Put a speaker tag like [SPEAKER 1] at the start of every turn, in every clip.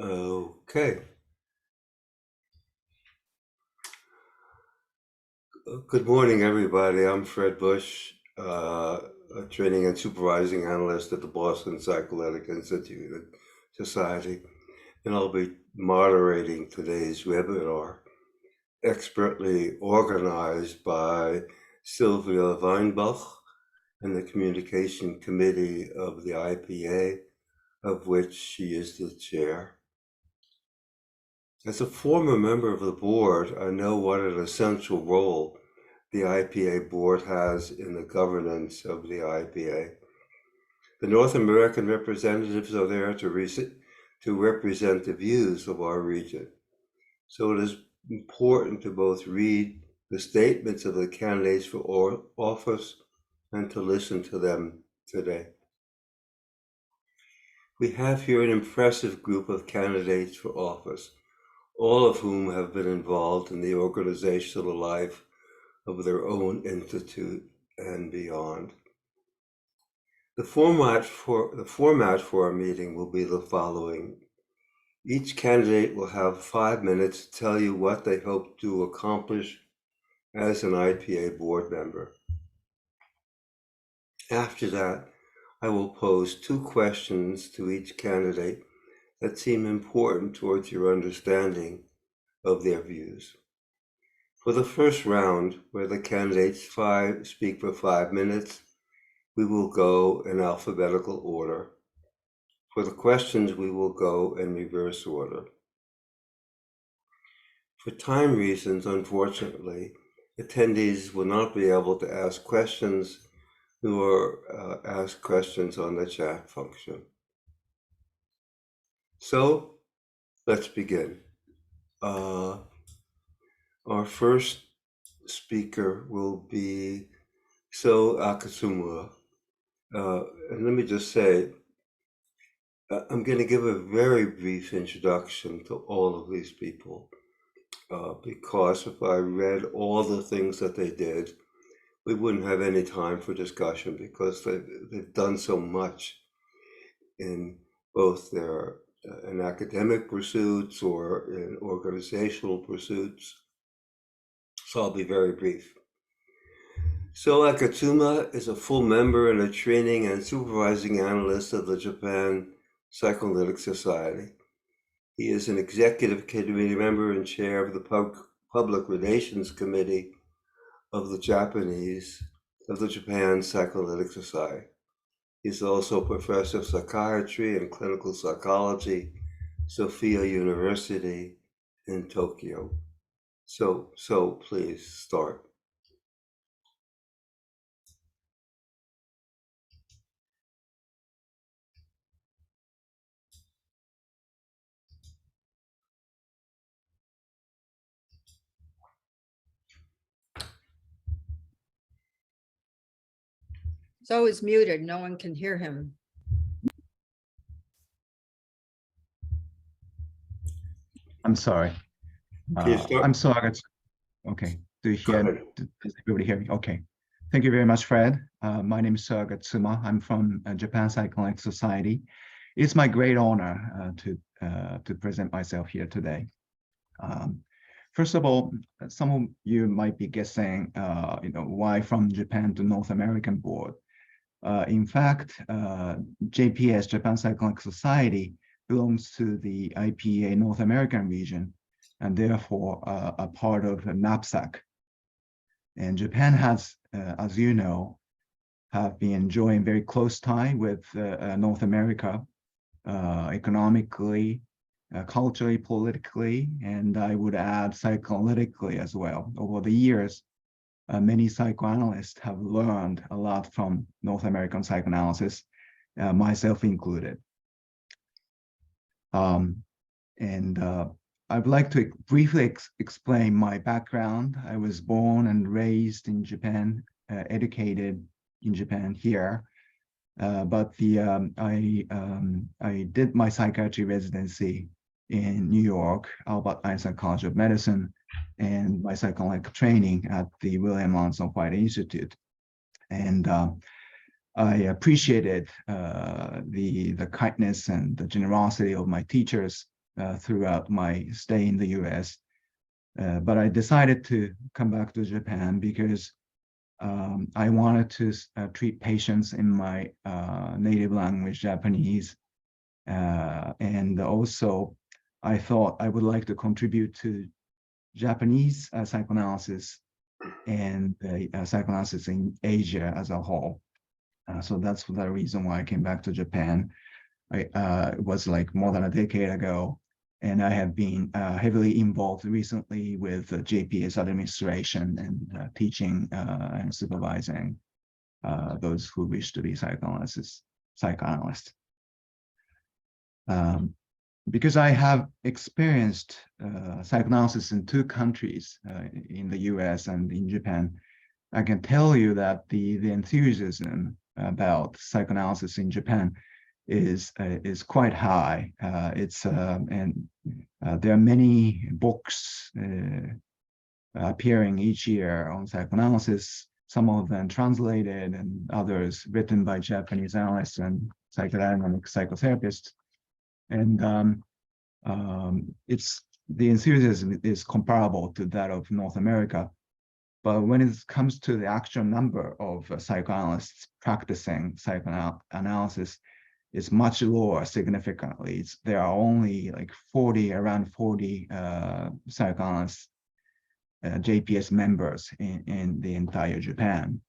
[SPEAKER 1] Okay. Good morning, everybody. I'm Fred Bush, a training and supervising analyst at the Boston Psychoanalytic Institute and Society, and I'll be moderating today's webinar, expertly organized by Sylvia Weinbach and the Communication Committee of the IPA, of which she is the chair. As a former member of the board, I know what an essential role the IPA board has in the governance of the IPA. The North American representatives are there to represent the views of our region. So it is important to both read the statements of the candidates for office and to listen to them today. We have here an impressive group of candidates for office, all of whom have been involved in the organizational life of their own institute and beyond. The format for our meeting will be the following. Each candidate will have 5 minutes to tell you what they hope to accomplish as an IPA board member. After that, I will pose 2 questions to each candidate that seem important towards your understanding of their views. For the first round, where the candidates speak for 5 minutes, we will go in alphabetical order. For the questions, we will go in reverse order. For time reasons, unfortunately, attendees will not be able to ask questions nor ask questions on the chat function. So let's begin. Our first speaker will be So Akasumura. And let me just say, I'm going to give a very brief introduction to all of these people, because if I read all the things that they did, we wouldn't have any time for discussion, because they've done so much in both their in academic pursuits or in organizational pursuits. So I'll be very brief. So Akatsuma is a full member and a training and supervising analyst of the Japan Psychoanalytic Society. He is an executive committee member and chair of the Public Relations Committee of the Japan Psychoanalytic Society. He's also professor of psychiatry and clinical psychology, Sophia University in Tokyo. So please start.
[SPEAKER 2] So is muted. No one can hear him.
[SPEAKER 3] I'm sorry. I'm sorry. Okay. Do you hear? Does everybody hear me? Okay. Thank you very much, Fred. My name is Agatsuma. I'm from Japan Psychoanalytic Society. It's my great honor to present myself here today. First of all, some of you might be guessing, why from Japan to North American board. In fact, JPS, Japan Psychoanalytic Society, belongs to the IPA North American region, and therefore a part of NAPSAC. And Japan has, as you know, have been enjoying very close tie with North America, economically, culturally, politically, and I would add psychoanalytically as well. Over the years, many psychoanalysts have learned a lot from North American psychoanalysis, myself included. I would like to briefly explain my background. I was born and raised in Japan, educated in Japan here, but I did my psychiatry residency in New York, Albert Einstein College of Medicine, and my psychoanalytic training at the William Lansing White Institute. And I appreciated the kindness and the generosity of my teachers throughout my stay in the US. But I decided to come back to Japan because I wanted to treat patients in my native language, Japanese. And also, I thought I would like to contribute to Japanese psychoanalysis and psychoanalysis in Asia as a whole. So that's the reason why I came back to Japan. It was like more than a decade ago, and I have been heavily involved recently with JPS administration and teaching and supervising those who wish to be psychoanalysts. Because I have experienced psychoanalysis in 2 countries, in the US and in Japan, I can tell you that the enthusiasm about psychoanalysis in Japan is quite high. And there are many books appearing each year on psychoanalysis, some of them translated and others written by Japanese analysts and psychodynamic psychotherapists. And the enthusiasm is comparable to that of North America. But when it comes to the actual number of psychoanalysts practicing psychoanalysis, it's much lower significantly. There are only like around 40 psychoanalysts, JPS members in the entire Japan,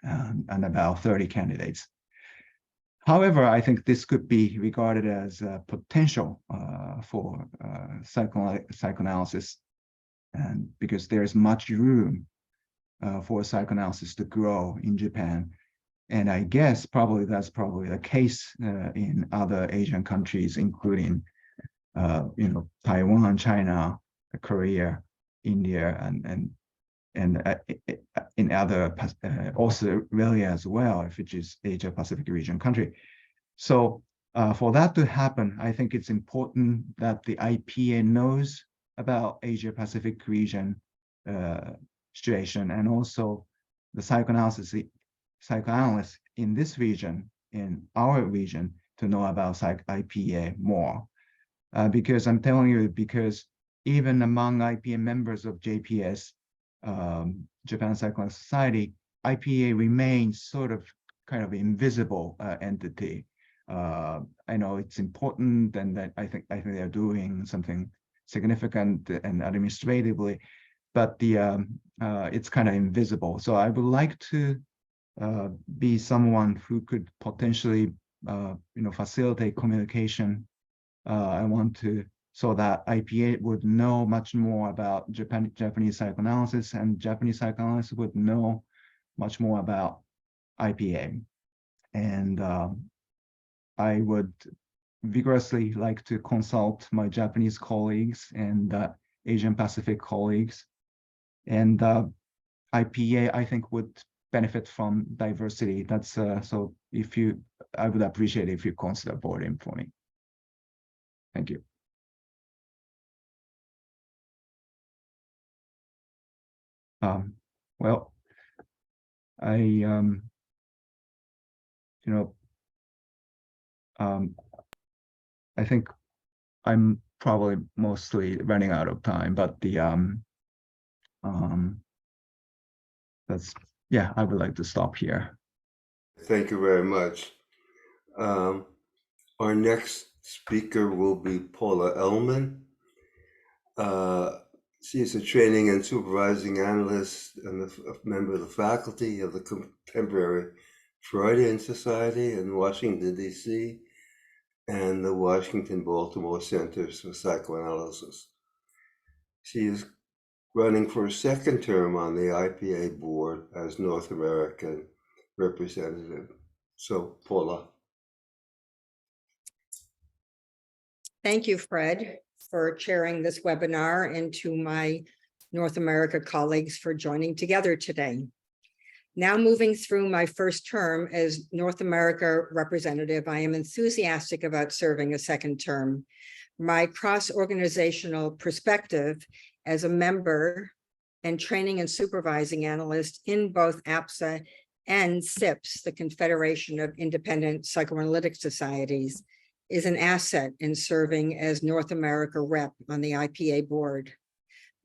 [SPEAKER 3] and about 30 candidates. However, I think this could be regarded as a potential for psychoanalysis, and because there's much room for psychoanalysis to grow in Japan. And I guess that's probably the case in other Asian countries, including Taiwan, China, Korea, India, and in other Australia as well, which is Asia Pacific region country. So for that to happen, I think it's important that the IPA knows about Asia Pacific region situation, and also the psychoanalysts in this region, in our region, to know about IPA more. Because I'm telling you, because even among IPA members of JPS, Japan Psychoanalysis Society, IPA remains sort of kind of invisible entity. I know it's important, and that I think they are doing something significant and administratively, but it's kind of invisible. So I would like to be someone who could potentially facilitate communication. I want to, so that IPA would know much more about Japanese psychoanalysis, and Japanese psychoanalysts would know much more about IPA. And I would vigorously like to consult my Japanese colleagues and Asian Pacific colleagues. And IPA, I think, would benefit from diversity. That's so I would appreciate if you consider voting for me. Thank you. Well, I think I'm probably mostly running out of time, but I would like to stop here.
[SPEAKER 1] Thank you very much. Our next speaker will be Paula Ellman. She is a training and supervising analyst and a member of the faculty of the Contemporary Freudian Society in Washington, D.C., and the Washington-Baltimore Centers for Psychoanalysis. She is running for a second term on the IPA board as North American representative. So, Paula.
[SPEAKER 2] Thank you, Fred, for chairing this webinar, and to my North America colleagues for joining together today. Now moving through my first term as North America representative, I am enthusiastic about serving a second term. My cross-organizational perspective as a member and training and supervising analyst in both APSA and CIPS, the Confederation of Independent Psychoanalytic Societies, is an asset in serving as North America rep on the IPA board.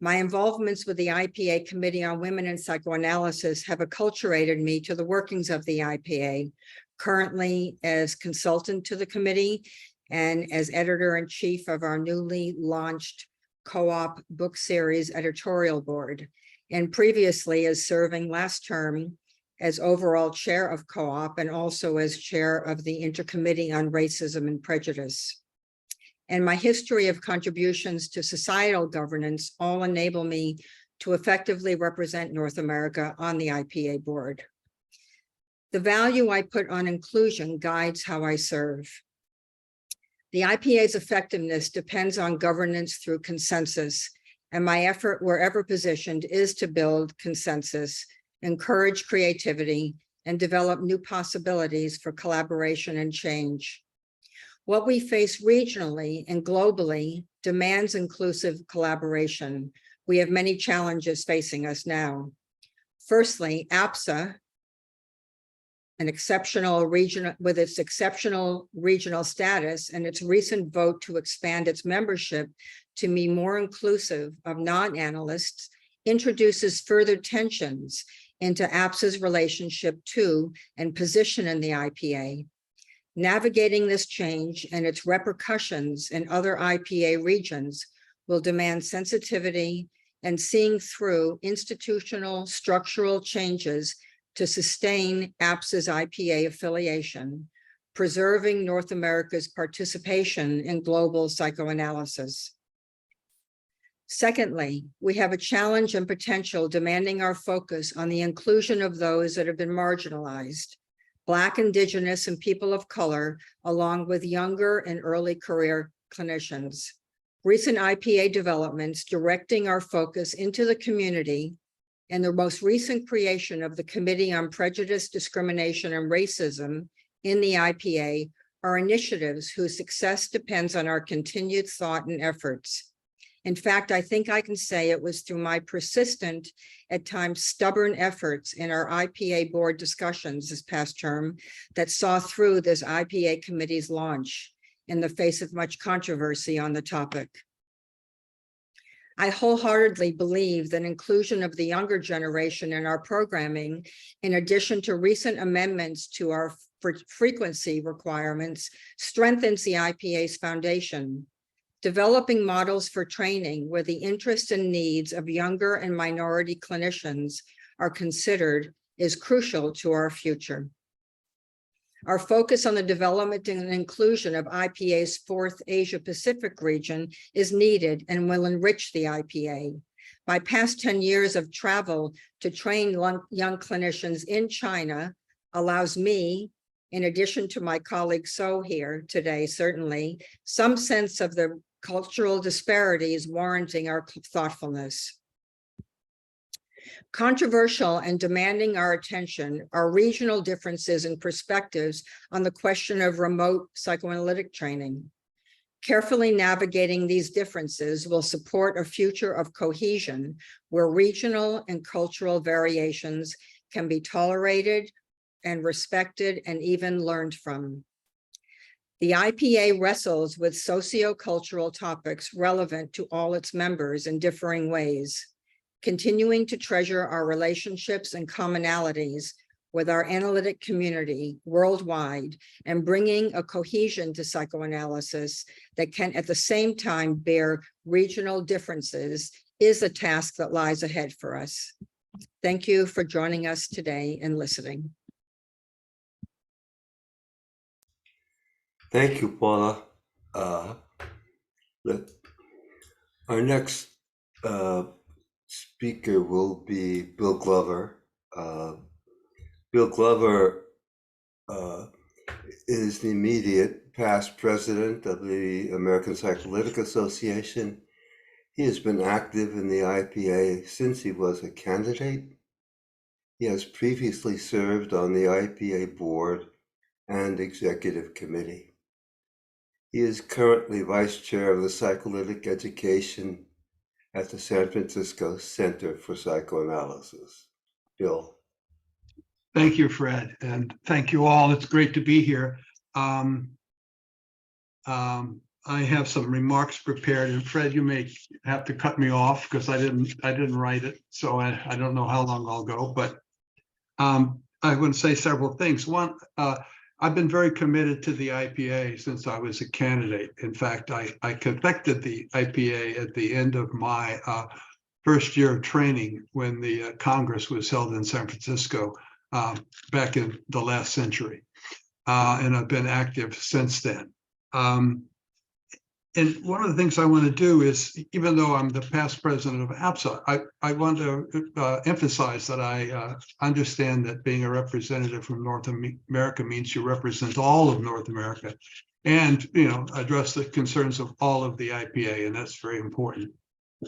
[SPEAKER 2] My involvements with the IPA Committee on Women in Psychoanalysis have acculturated me to the workings of the IPA, currently as consultant to the committee and as editor-in-chief of our newly launched co-op book series editorial board, and previously as serving last term as overall chair of co-op and also as chair of the Intercommittee on Racism and Prejudice. And my history of contributions to societal governance all enable me to effectively represent North America on the IPA board. The value I put on inclusion guides how I serve. The IPA's effectiveness depends on governance through consensus, and my effort, wherever positioned, is to build consensus, encourage creativity, and develop new possibilities for collaboration and change. What we face regionally and globally demands inclusive collaboration. We have many challenges facing us now. Firstly, APSA, an exceptional regional, with its exceptional regional status and its recent vote to expand its membership to be more inclusive of non-analysts, introduces further tensions into APSA's relationship to and position in the IPA. Navigating this change and its repercussions in other IPA regions will demand sensitivity and seeing through institutional structural changes to sustain APSA's IPA affiliation, preserving North America's participation in global psychoanalysis. Secondly, we have a challenge and potential demanding our focus on the inclusion of those that have been marginalized, Black, Indigenous, and people of color, along with younger and early career clinicians. Recent IPA developments directing our focus into the community and the most recent creation of the Committee on Prejudice, Discrimination, and Racism in the IPA are initiatives whose success depends on our continued thought and efforts. In fact, I think I can say it was through my persistent, at times stubborn efforts in our IPA board discussions this past term that saw through this IPA committee's launch in the face of much controversy on the topic. I wholeheartedly believe that inclusion of the younger generation in our programming, in addition to recent amendments to our frequency requirements, strengthens the IPA's foundation. Developing models for training where the interests and needs of younger and minority clinicians are considered is crucial to our future. Our focus on the development and inclusion of IPA's fourth Asia-Pacific region is needed and will enrich the IPA. My past 10 years of travel to train young clinicians in China allows me, in addition to my colleague So here today, certainly, some sense of the cultural disparities warranting our thoughtfulness. Controversial and demanding our attention are regional differences in perspectives on the question of remote psychoanalytic training. Carefully navigating these differences will support a future of cohesion where regional and cultural variations can be tolerated and respected and even learned from. The IPA wrestles with socio-cultural topics relevant to all its members in differing ways, continuing to treasure our relationships and commonalities with our analytic community worldwide and bringing a cohesion to psychoanalysis that can at the same time bear regional differences is a task that lies ahead for us. Thank you for joining us today and listening.
[SPEAKER 1] Thank you, Paula. Our next speaker will be Bill Glover. Bill Glover is the immediate past president of the American Psychoanalytic Association. He has been active in the IPA since he was a candidate. He has previously served on the IPA board and executive committee. He is currently vice chair of the psychoanalytic education at the San Francisco Center for Psychoanalysis. Bill.
[SPEAKER 4] Thank you, Fred, and thank you all. It's great to be here. I have some remarks prepared, and Fred, you may have to cut me off because I didn't write it, so I don't know how long I'll go. But I want to say several things. One, I've been very committed to the IPA since I was a candidate. In fact, I conducted the IPA at the end of my first year of training when the Congress was held in San Francisco back in the last century. And I've been active since then. And one of the things I want to do is, even though I'm the past president of APSA, I want to emphasize that I understand that being a representative from North America means you represent all of North America and, address the concerns of all of the IPA, and that's very important.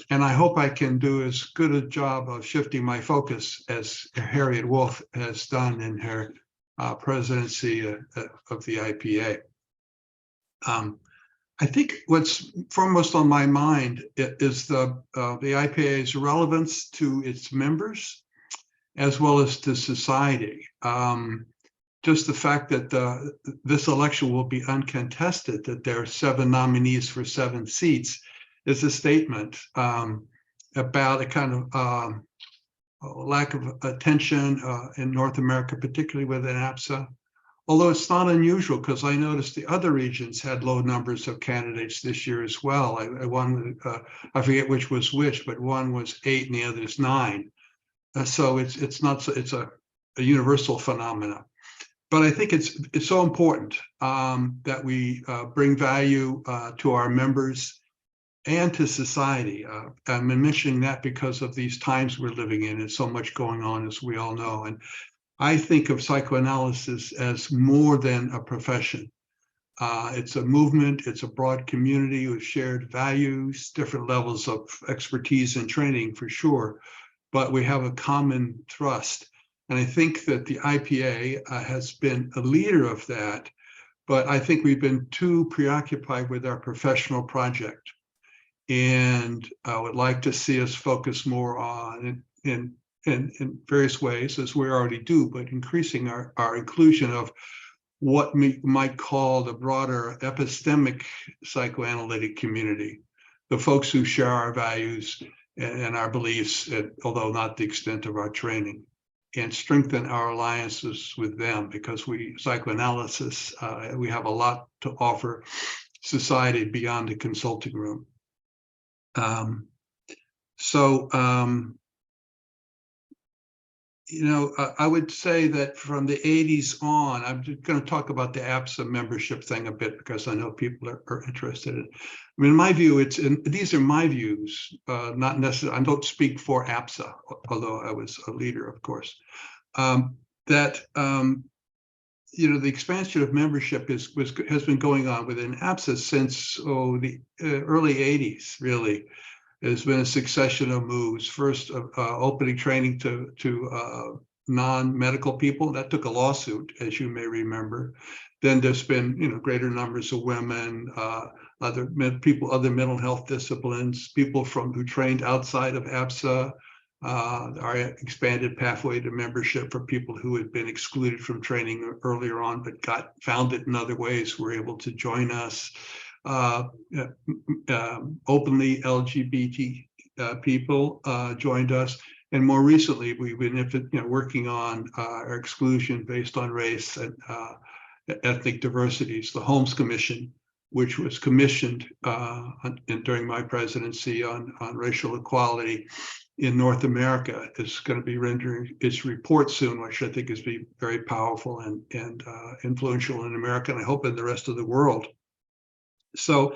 [SPEAKER 4] And I hope I can do as good a job of shifting my focus as Harriet Wolf has done in her presidency of the IPA. I think what's foremost on my mind is the IPA's relevance to its members, as well as to society. Just the fact that this election will be uncontested, that there are 7 nominees for 7 seats, is a statement about a kind of lack of attention in North America, particularly within APSA. Although it's not unusual, because I noticed the other regions had low numbers of candidates this year as well. I forget which was which, but one was 8 and the other is 9. So it's a universal phenomenon. But I think it's so important that we bring value to our members and to society. I'm mentioning that because of these times we're living in, and so much going on, as we all know. And I think of psychoanalysis as more than a profession. It's a movement, it's a broad community with shared values, different levels of expertise and training for sure, but we have a common thrust. And I think that the IPA has been a leader of that, but I think we've been too preoccupied with our professional project. And I would like to see us focus more on in various ways, as we already do, but increasing our inclusion of what we might call the broader epistemic psychoanalytic community, the folks who share our values and our beliefs, although not the extent of our training, and strengthen our alliances with them, because psychoanalysis, we have a lot to offer society beyond the consulting room. I would say that from the 80s on, I'm just going to talk about the APSA membership thing a bit, because I know people are interested in it. I mean, in my view, these are my views, not necessarily, I don't speak for APSA, although I was a leader, of course, that the expansion of membership has been going on within APSA since the early 80s, really. There's been a succession of moves. First, opening training to non-medical people. That took a lawsuit, as you may remember. Then there's been greater numbers of women, other mental health disciplines, people who trained outside of APSA. Our expanded pathway to membership for people who had been excluded from training earlier on, but found it in other ways, were able to join us. Openly LGBT people joined us, and more recently we've been working on our exclusion based on race and ethnic diversities. The Holmes Commission, which was commissioned during my presidency on racial equality in North America, is going to be rendering its report soon, which I think is very powerful and influential in America, and I hope in the rest of the world. So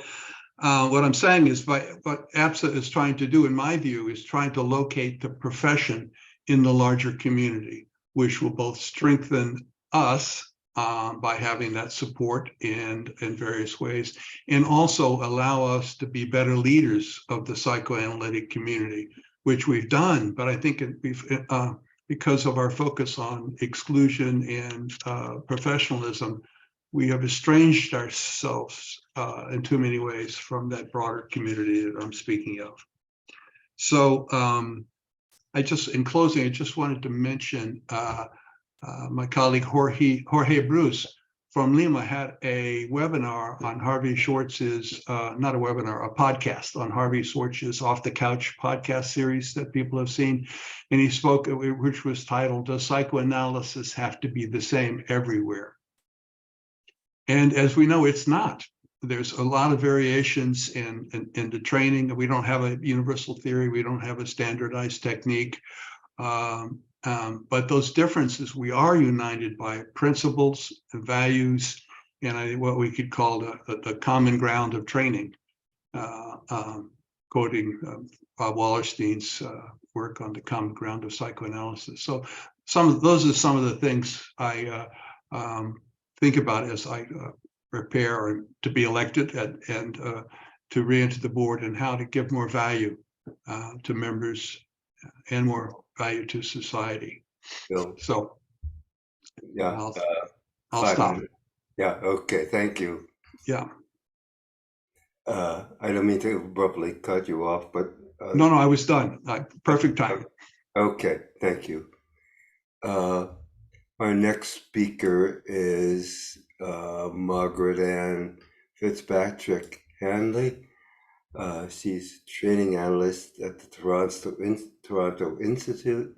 [SPEAKER 4] what I'm saying is, what APSA is trying to do, in my view, is trying to locate the profession in the larger community, which will both strengthen us by having that support in various ways, and also allow us to be better leaders of the psychoanalytic community, which we've done. But I think because of our focus on exclusion and professionalism, we have estranged ourselves in too many ways from that broader community that I'm speaking of. So in closing, I just wanted to mention my colleague Jorge Bruce from Lima had a webinar on Harvey Schwartz's, not a webinar, a podcast on Harvey Schwartz's Off the Couch podcast series that people have seen. And he spoke, which was titled, Does Psychoanalysis Have to Be the Same Everywhere? And as we know, it's not. There's a lot of variations in the training. We don't have a universal theory. We don't have a standardized technique. But those differences, we are united by principles and values, and what we could call the common ground of training, quoting Bob Wallerstein's work on the common ground of psychoanalysis. So those are some of the things I think about as I prepare to be elected and to re-enter the board, and how to give more value to members and more value to society. So
[SPEAKER 1] yeah,
[SPEAKER 4] I'll stop.
[SPEAKER 1] Yeah, okay, thank you.
[SPEAKER 4] Yeah.
[SPEAKER 1] I don't mean to abruptly cut you off, but
[SPEAKER 4] No, I was done. Perfect time.
[SPEAKER 1] Okay, thank you. Our next speaker is Margaret Ann Fitzpatrick Hanley. She's training analyst at the Toronto Institute,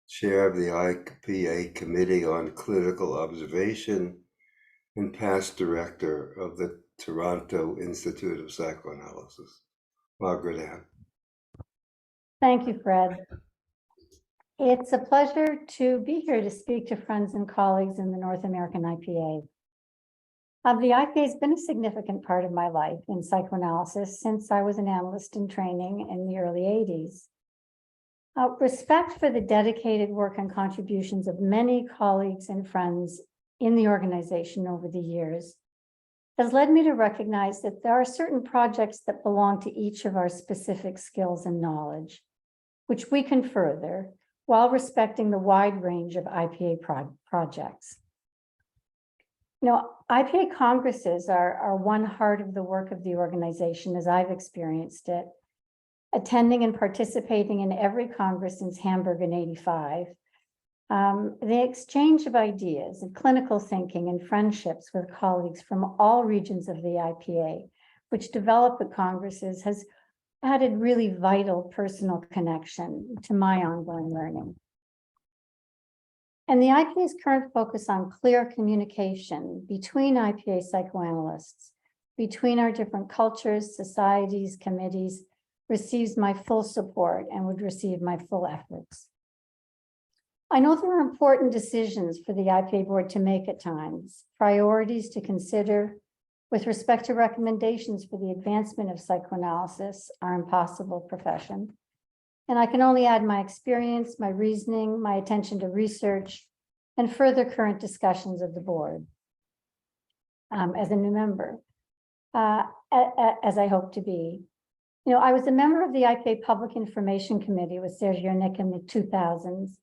[SPEAKER 1] chair of the IPA Committee on Clinical Observation, and past director of the Toronto Institute of Psychoanalysis. Margaret Ann.
[SPEAKER 5] Thank you, Fred. It's a pleasure to be here to speak to friends and colleagues in the North American IPA. The IPA has been a significant part of my life in psychoanalysis since I was an analyst in training in the early 80s. Respect for the dedicated work and contributions of many colleagues and friends in the organization over the years has led me to recognize that there are certain projects that belong to each of our specific skills and knowledge, which we can further while respecting the wide range of IPA projects. IPA congresses are one heart of the work of the organization as I've experienced it. Attending and participating in every congress since Hamburg in '85, the exchange of ideas and clinical thinking and friendships with colleagues from all regions of the IPA, which develop at congresses, has added really vital personal connection to my ongoing learning. And the IPA's current focus on clear communication between IPA psychoanalysts, between our different cultures, societies, committees, receives my full support and would receive my full efforts. I know there are important decisions for the IPA board to make at times, priorities to consider with respect to recommendations for the advancement of psychoanalysis, our impossible profession. And I can only add my experience, my reasoning, my attention to research, and further current discussions of the board as a new member, as I hope to be. I was a member of the IPA Public Information Committee with Sergio Nick in the 2000s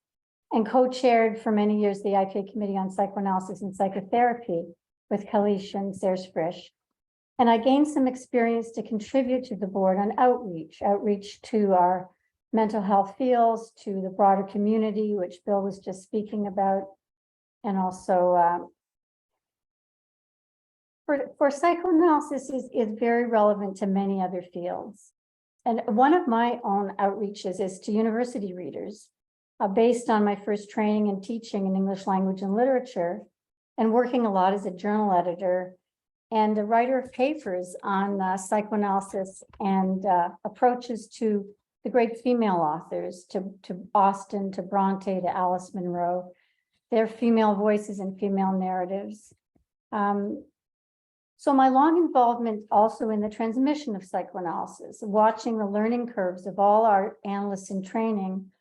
[SPEAKER 5] and co-chaired for many years the IPA Committee on Psychoanalysis and Psychotherapy with Kalish and Serge Frisch. And I gained some experience to contribute to the board on outreach to our mental health fields, to the broader community, which Bill was just speaking about, and also for psychoanalysis is very relevant to many other fields. And one of my own outreaches is to university readers, based on my first training and teaching in English language and literature, and working a lot as a journal editor and a writer of papers on psychoanalysis and approaches to the great female authors, to Austen, to Bronte, to Alice Munro, their female voices and female narratives. So my long involvement also in the transmission of psychoanalysis, watching the learning curves of all our analysts in training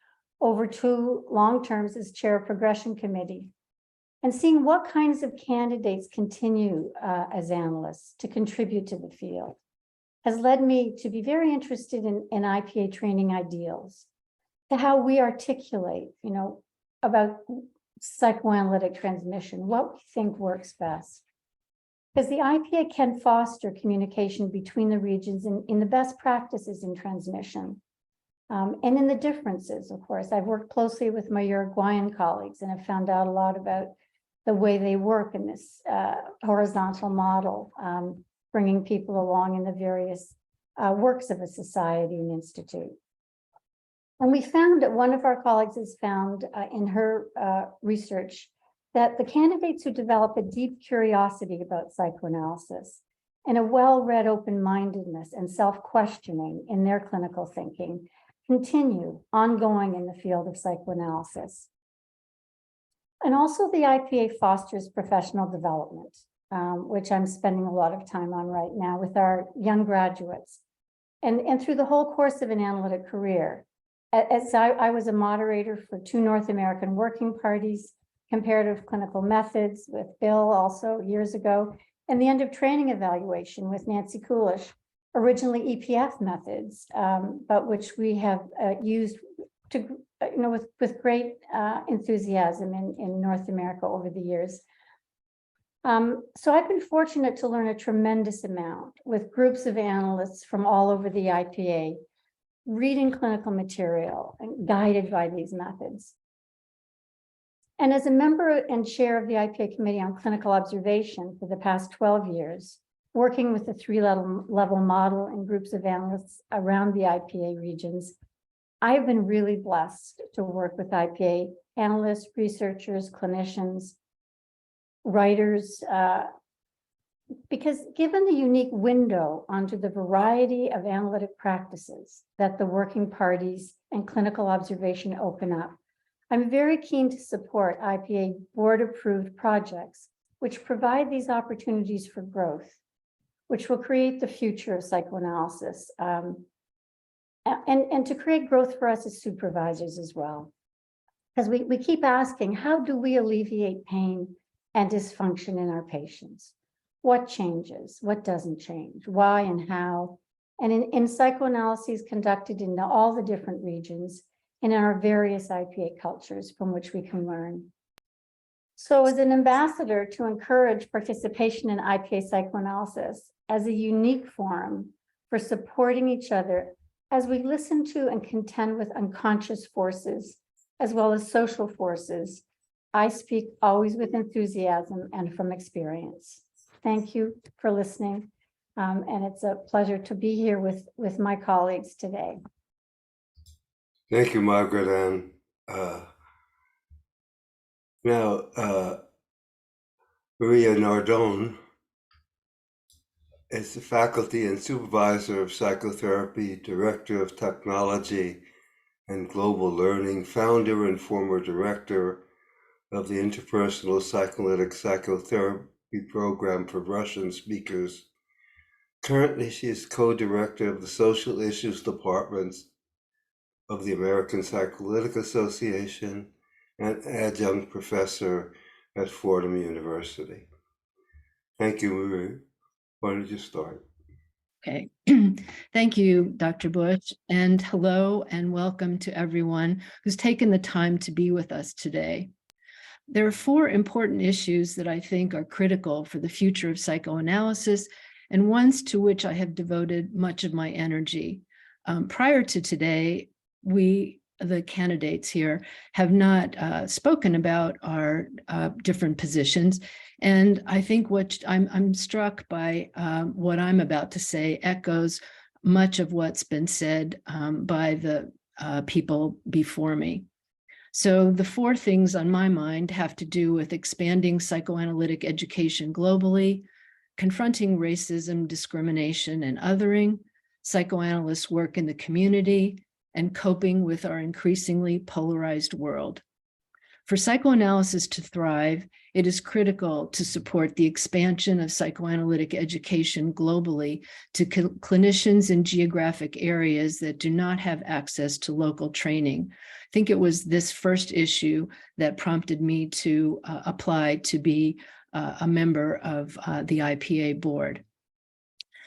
[SPEAKER 5] over 2 long terms as chair of progression committee, and seeing what kinds of candidates continue as analysts to contribute to the field, has led me to be very interested in IPA training ideals, to how we articulate, about psychoanalytic transmission, what we think works best. Because the IPA can foster communication between the regions in the best practices in transmission. And in the differences, of course. I've worked closely with my Uruguayan colleagues and have found out a lot about the way they work in this horizontal model, bringing people along in the various works of a society and institute. And we found that one of our colleagues has found in her research that the candidates who develop a deep curiosity about psychoanalysis and a well-read open-mindedness and self-questioning in their clinical thinking continue ongoing in the field of psychoanalysis. And also the IPA fosters professional development, which I'm spending a lot of time on right now with our young graduates. And through the whole course of an analytic career, as I was a moderator for 2 North American working parties, comparative clinical methods with Bill also years ago, and the end of training evaluation with Nancy Coolish, originally EPF methods, but which we have used to, with great enthusiasm in North America over the years. So I've been fortunate to learn a tremendous amount with groups of analysts from all over the IPA, reading clinical material and guided by these methods. And as a member and chair of the IPA Committee on Clinical Observation for the past 12 years, working with the 3-level model and groups of analysts around the IPA regions, I've been really blessed to work with IPA analysts, researchers, clinicians, writers, because given the unique window onto the variety of analytic practices that the working parties and clinical observation open up, I'm very keen to support IPA board-approved projects which provide these opportunities for growth, which will create the future of psychoanalysis, and to create growth for us as supervisors as well. Because we keep asking, how do we alleviate pain and dysfunction in our patients? What changes? What doesn't change? Why and how? And in psychoanalyses conducted in all the different regions and in our various IPA cultures from which we can learn. So as an ambassador to encourage participation in IPA psychoanalysis as a unique forum for supporting each other as we listen to and contend with unconscious forces, as well as social forces, I speak always with enthusiasm and from experience. Thank you for listening. And it's a pleasure to be here with my colleagues today.
[SPEAKER 1] Thank you, Margaret Ann. Now, Maria Nardone is the faculty and supervisor of psychotherapy, director of technology and global learning, founder and former director of the interpersonal psychoanalytic psychotherapy program for Russian speakers. Currently, she is co-director of the social issues departments of the American Psychoanalytic Association and adjunct professor at Fordham University. Thank you, Marie. Why don't you start?
[SPEAKER 6] Okay. Thank you, Dr. Bush, and hello and welcome to everyone who's taken the time to be with us today. There are 4 important issues that I think are critical for the future of psychoanalysis, and ones to which I have devoted much of my energy. Prior to today, we, the candidates here, have not spoken about our different positions. And I think what I'm struck by what I'm about to say echoes much of what's been said by the people before me. So the 4 things on my mind have to do with expanding psychoanalytic education globally, confronting racism, discrimination, and othering, psychoanalysts' work in the community, and coping with our increasingly polarized world. For psychoanalysis to thrive, it is critical to support the expansion of psychoanalytic education globally to clinicians in geographic areas that do not have access to local training. I think it was this first issue that prompted me to apply to be a member of the IPA board.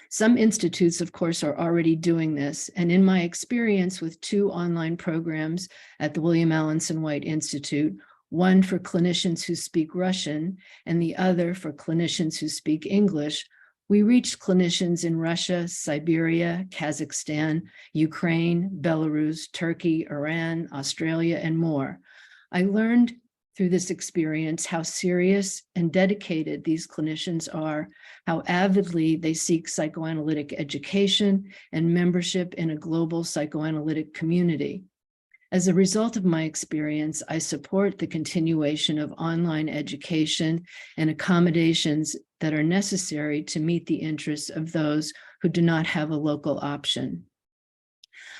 [SPEAKER 6] Some institutes, of course, are already doing this, and in my experience with 2 online programs at the William Allenson White Institute, one for clinicians who speak Russian and the other for clinicians who speak English, we reached clinicians in Russia, Siberia, Kazakhstan, Ukraine, Belarus, Turkey, Iran, Australia, and more. I learned through this experience how serious and dedicated these clinicians are, how avidly they seek psychoanalytic education and membership in a global psychoanalytic community. As a result of my experience, I support the continuation of online education and accommodations that are necessary to meet the interests of those who do not have a local option.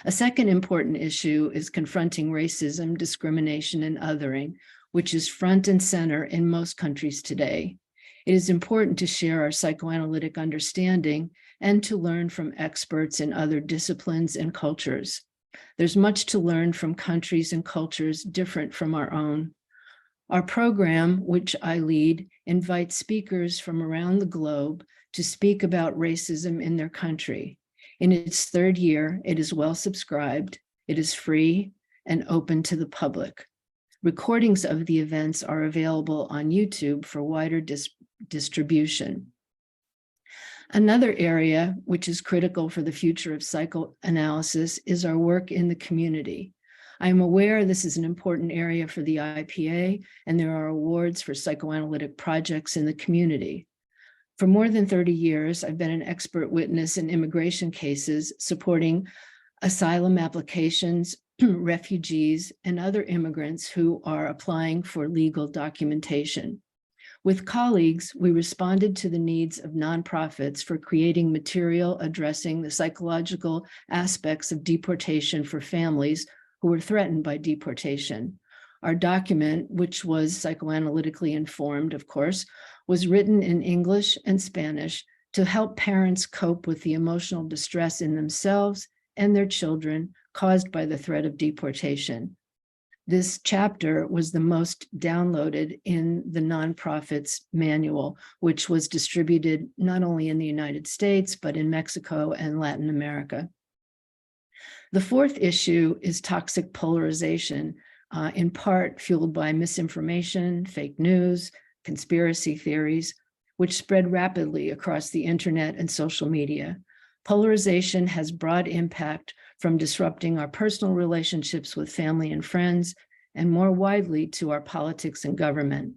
[SPEAKER 6] A second important issue is confronting racism, discrimination, and othering, which is front and center in most countries today. It is important to share our psychoanalytic understanding and to learn from experts in other disciplines and cultures. There's much to learn from countries and cultures different from our own. Our program, which I lead, invites speakers from around the globe to speak about racism in their country. In its third year, it is well subscribed, it is free and open to the public. Recordings of the events are available on YouTube for wider distribution. Another area which is critical for the future of psychoanalysis is our work in the community. I am aware this is an important area for the IPA, and there are awards for psychoanalytic projects in the community. For more than 30 years, I've been an expert witness in immigration cases supporting asylum applications, refugees, and other immigrants who are applying for legal documentation. With colleagues, we responded to the needs of nonprofits for creating material addressing the psychological aspects of deportation for families who were threatened by deportation. Our document, which was psychoanalytically informed, of course, was written in English and Spanish to help parents cope with the emotional distress in themselves and their children caused by the threat of deportation. This chapter was the most downloaded in the nonprofit's manual, which was distributed not only in the United States, but in Mexico and Latin America. The fourth issue is toxic polarization, in part fueled by misinformation, fake news, conspiracy theories, which spread rapidly across the internet and social media. Polarization has broad impact from disrupting our personal relationships with family and friends, and more widely to our politics and government.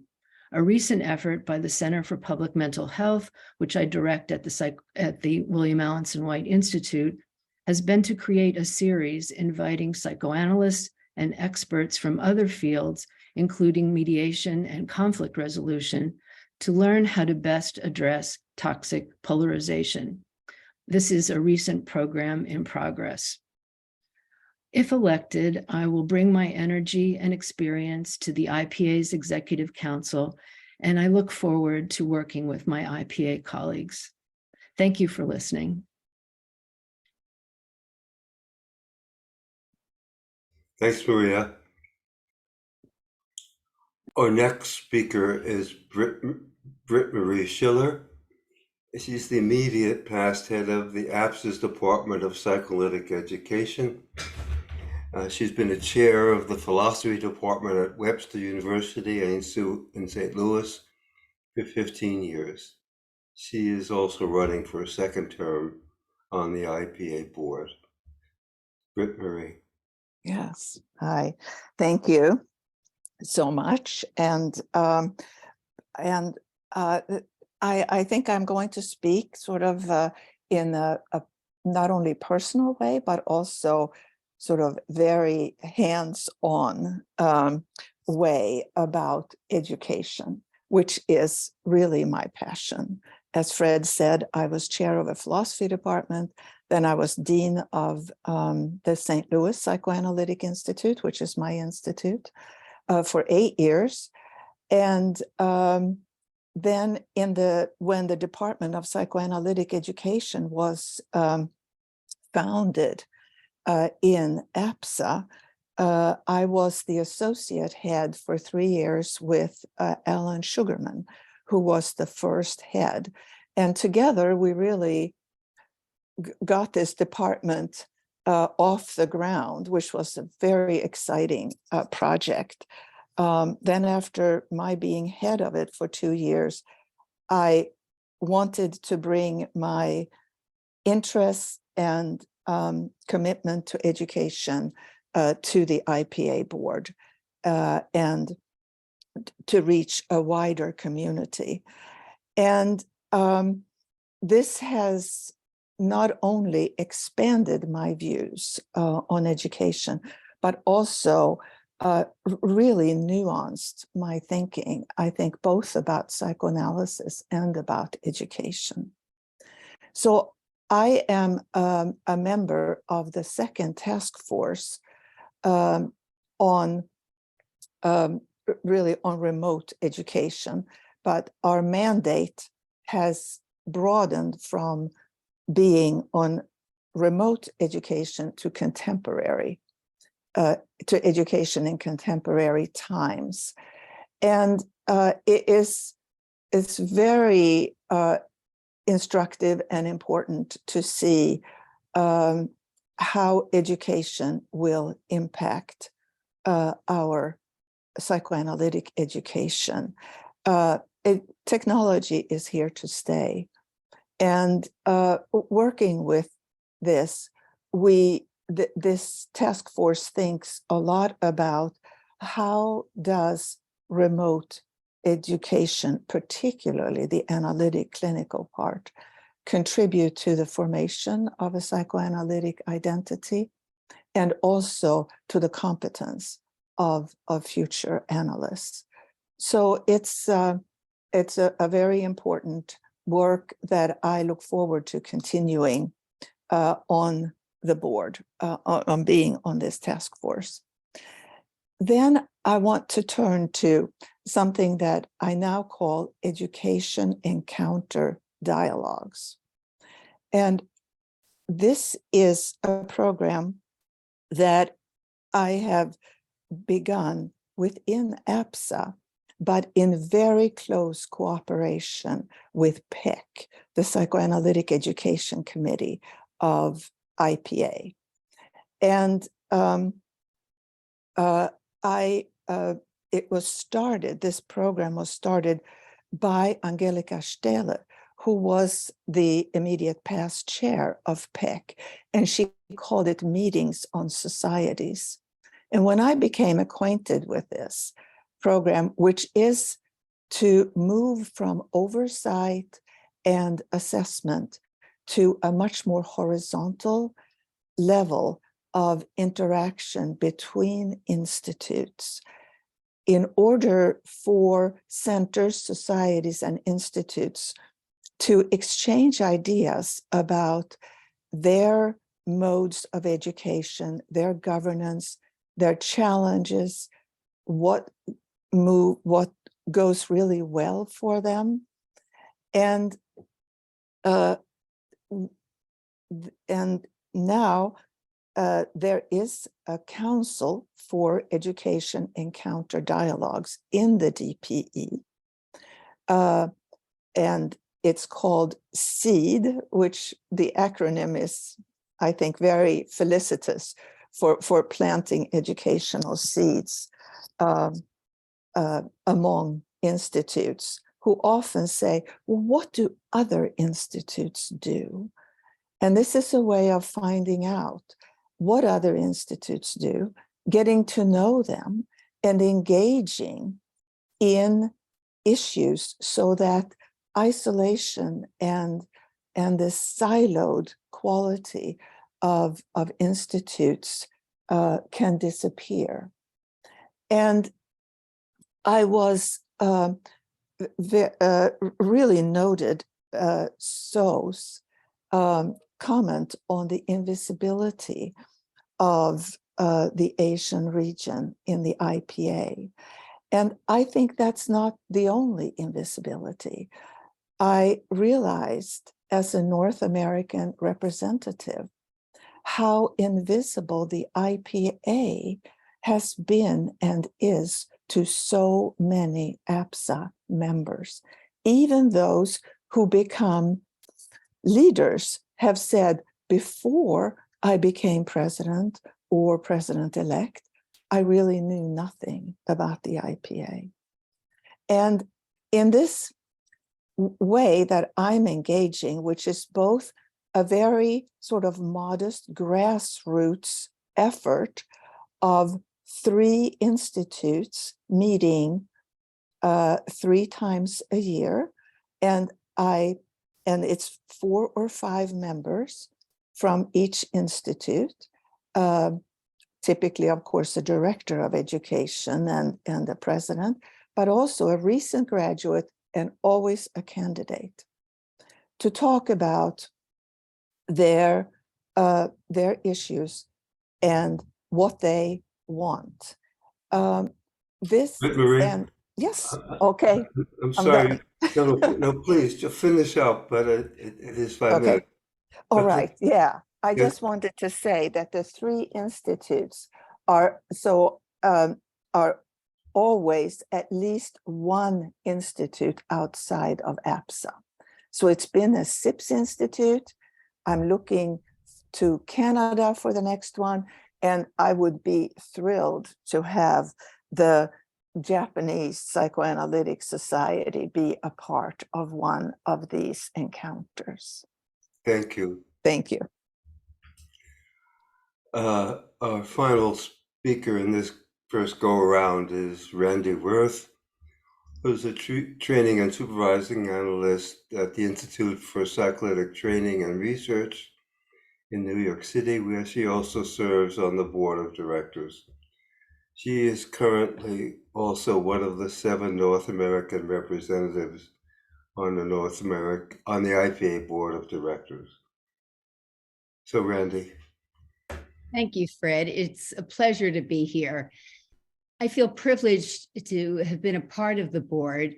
[SPEAKER 6] A recent effort by the Center for Public Mental Health, which I direct at the William Allenson White Institute, has been to create a series inviting psychoanalysts and experts from other fields, including mediation and conflict resolution, to learn how to best address toxic polarization. This is a recent program in progress. If elected, I will bring my energy and experience to the IPA's Executive Council, and I look forward to working with my IPA colleagues. Thank you for listening.
[SPEAKER 1] Thanks, Maria. Our next speaker is Britt Marie Schiller. She's the immediate past head of the APS's Department of Psychoanalytic Education. She's been a chair of the philosophy department at Webster University in St. Louis for 15 years. She is also running for a second term on the IPA board. Britt Marie.
[SPEAKER 7] Yes, hi, thank you so much. And I think I'm going to speak sort of in a not only personal way, but also sort of very hands-on way about education, which is really my passion. As Fred said, I was chair of a philosophy department. Then I was dean of the St. Louis Psychoanalytic Institute, which is my institute, for 8 years. And then when the Department of Psychoanalytic Education was founded in APSA, I was the associate head for 3 years with Alan Sugarman, who was the first head. And together we really got this department off the ground, which was a very exciting project. Then after my being head of it for 2 years, I wanted to bring my interests and commitment to education to the IPA board. And to reach a wider community. And this has not only expanded my views on education, but also really nuanced my thinking, I think, both about psychoanalysis and about education. So I am a member of the second task force on really on remote education, but our mandate has broadened from being on remote education to contemporary, to education in contemporary times. And it's very instructive and important to see how education will impact our psychoanalytic education. Technology is here to stay. And working with this, this task force thinks a lot about how does remote education, particularly the analytic clinical part, contribute to the formation of a psychoanalytic identity and also to the competence of future analysts. So it's a very important work that I look forward to continuing on the board, on being on this task force. Then I want to turn to something that I now call education encounter dialogues. And this is a program that I have begun within APSA, but in very close cooperation with PEC, the Psychoanalytic Education Committee of IPA. And this program was started by Angelika Stehle, who was the immediate past chair of PEC, and she called it Meetings on Societies. And when I became acquainted with this program, which is to move from oversight and assessment to a much more horizontal level of interaction between institutes, in order for centers, societies, and institutes to exchange ideas about their modes of education, their governance, their challenges, what goes really well for them, and now there is a council for education encounter dialogues in the DPE, and it's called SEED, which the acronym is, I think, very felicitous for planting educational seeds among institutes who often say, well, what do other institutes do? And this is a way of finding out what other institutes do, getting to know them, and engaging in issues so that isolation and this siloed quality of institutes can disappear. And I was really noted So's comment on the invisibility of the Asian region in the IPA. And I think that's not the only invisibility. I realized as a North American representative how invisible the IPA has been and is to so many APSA members. Even those who become leaders have said, before I became president or president-elect, I really knew nothing about the IPA. And in this way that I'm engaging, which is both a very sort of modest grassroots effort of 3 institutes meeting 3 times a year. And it's 4 or 5 members from each institute. Typically, of course, the director of education and the president, but also a recent graduate and always a candidate, to talk about their issues and what they want. This
[SPEAKER 1] Marie,
[SPEAKER 7] and yes, okay.
[SPEAKER 1] I'm
[SPEAKER 7] I'm
[SPEAKER 1] sorry.
[SPEAKER 7] done.
[SPEAKER 1] No, please just finish up, but it is 5
[SPEAKER 7] Okay.
[SPEAKER 1] minutes.
[SPEAKER 7] All
[SPEAKER 1] But
[SPEAKER 7] right, yeah. I
[SPEAKER 1] yes.
[SPEAKER 7] just wanted to say that the 3 institutes are always at least one institute outside of APSA. So it's been a SIPS institute. I'm looking to Canada for the next one, and I would be thrilled to have the Japanese Psychoanalytic Society be a part of one of these encounters.
[SPEAKER 1] Thank you.
[SPEAKER 7] Thank you.
[SPEAKER 1] Our final speaker in this first go-around is Randy Worth, who's a training and supervising analyst at the Institute for Psychoanalytic Training and Research in New York City, where she also serves on the board of directors. She is currently also one of the 7 North American representatives on the IPA board of directors. So, Randy.
[SPEAKER 6] Thank you, Fred. It's a pleasure to be here. I feel privileged to have been a part of the board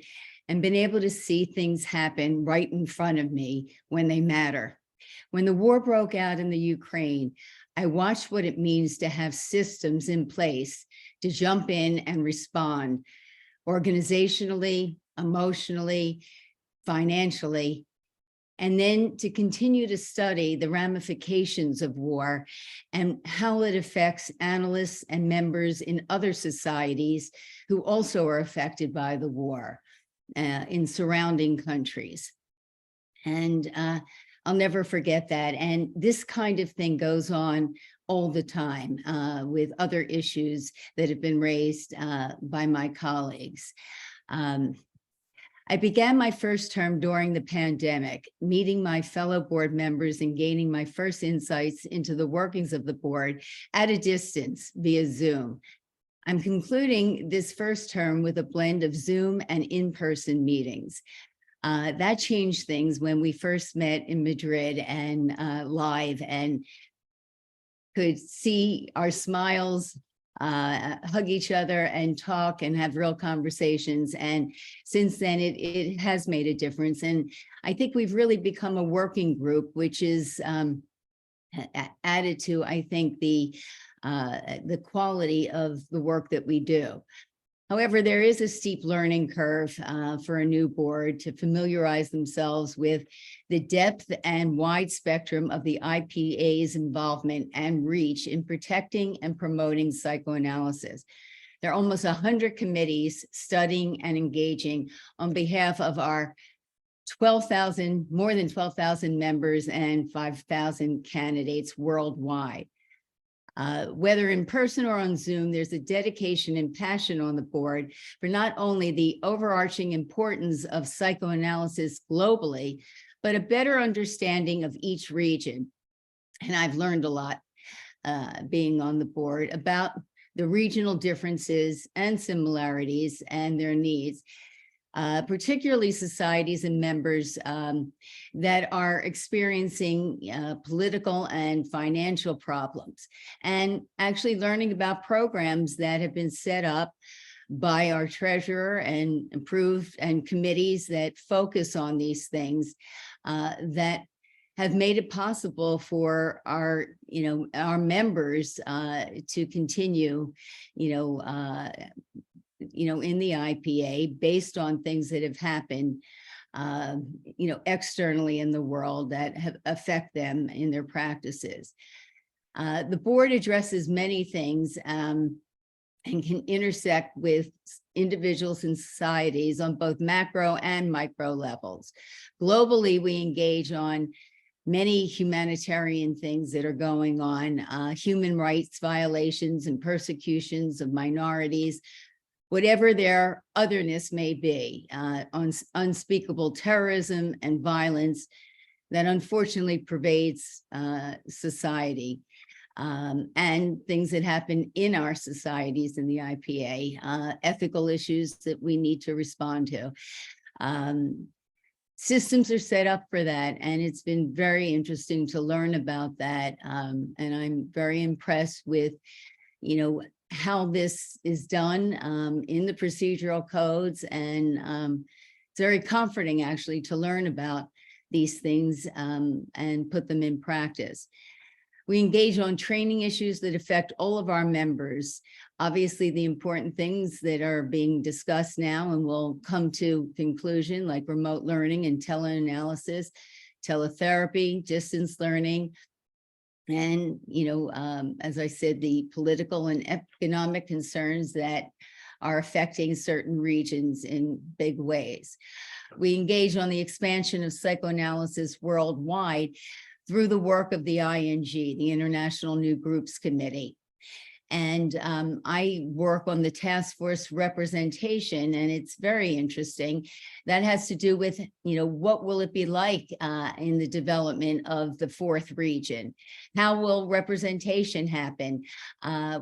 [SPEAKER 6] and been able to see things happen right in front of me when they matter. When the war broke out in the Ukraine, I watched what it means to have systems in place to jump in and respond organizationally, emotionally, financially, and then to continue to study the ramifications of war and how it affects analysts and members in other societies who also are affected by the war in surrounding countries. And I'll never forget that. And this kind of thing goes on all the time with other issues that have been raised by my colleagues. I began my first term during the pandemic, meeting my fellow board members and gaining my first insights into the workings of the board at a distance via Zoom. I'm concluding this first term with a blend of Zoom and in-person meetings. That changed things when we first met in Madrid and live and could see our smiles, hug each other and talk and have real conversations. And since then, it has made a difference. And I think we've really become a working group, which is added to, I think, the quality of the work that we do. However, there is a steep learning curve for a new board to familiarize themselves with the depth and wide spectrum of the IPA's involvement and reach in protecting and promoting psychoanalysis. There are almost 100 committees studying and engaging on behalf of our more than 12,000 members and 5,000 candidates worldwide. Whether in person or on Zoom, there's a dedication and passion on the board for not only the overarching importance of psychoanalysis globally, but a better understanding of each region. And I've learned a lot being on the board about the regional differences and similarities and their needs. Particularly societies and members that are experiencing political and financial problems, and actually learning about programs that have been set up by our treasurer and approved, and committees that focus on these things that have made it possible for our members to continue, in the IPA based on things that have happened, externally in the world that have affect them in their practices. The board addresses many things and can intersect with individuals and societies on both macro and micro levels. Globally, we engage on many humanitarian things that are going on, human rights violations and persecutions of minorities,
[SPEAKER 8] whatever their otherness may be, unspeakable terrorism and violence that unfortunately pervades society, and things that happen in our societies in the IPA, ethical issues that we need to respond to. Systems are set up for that, and it's been very interesting to learn about that. And I'm very impressed with, how this is done in the procedural codes, and it's very comforting actually to learn about these things and put them in practice. We engage on training issues that affect all of our members. Obviously, the important things that are being discussed now and will come to conclusion, like remote learning and teleanalysis, teletherapy, distance learning, and, as I said, the political and economic concerns that are affecting certain regions in big ways. We engage on the expansion of psychoanalysis worldwide through the work of the ING, the International New Groups Committee. And I work on the task force representation, and it's very interesting. That has to do with, what will it be like in the development of the fourth region? How will representation happen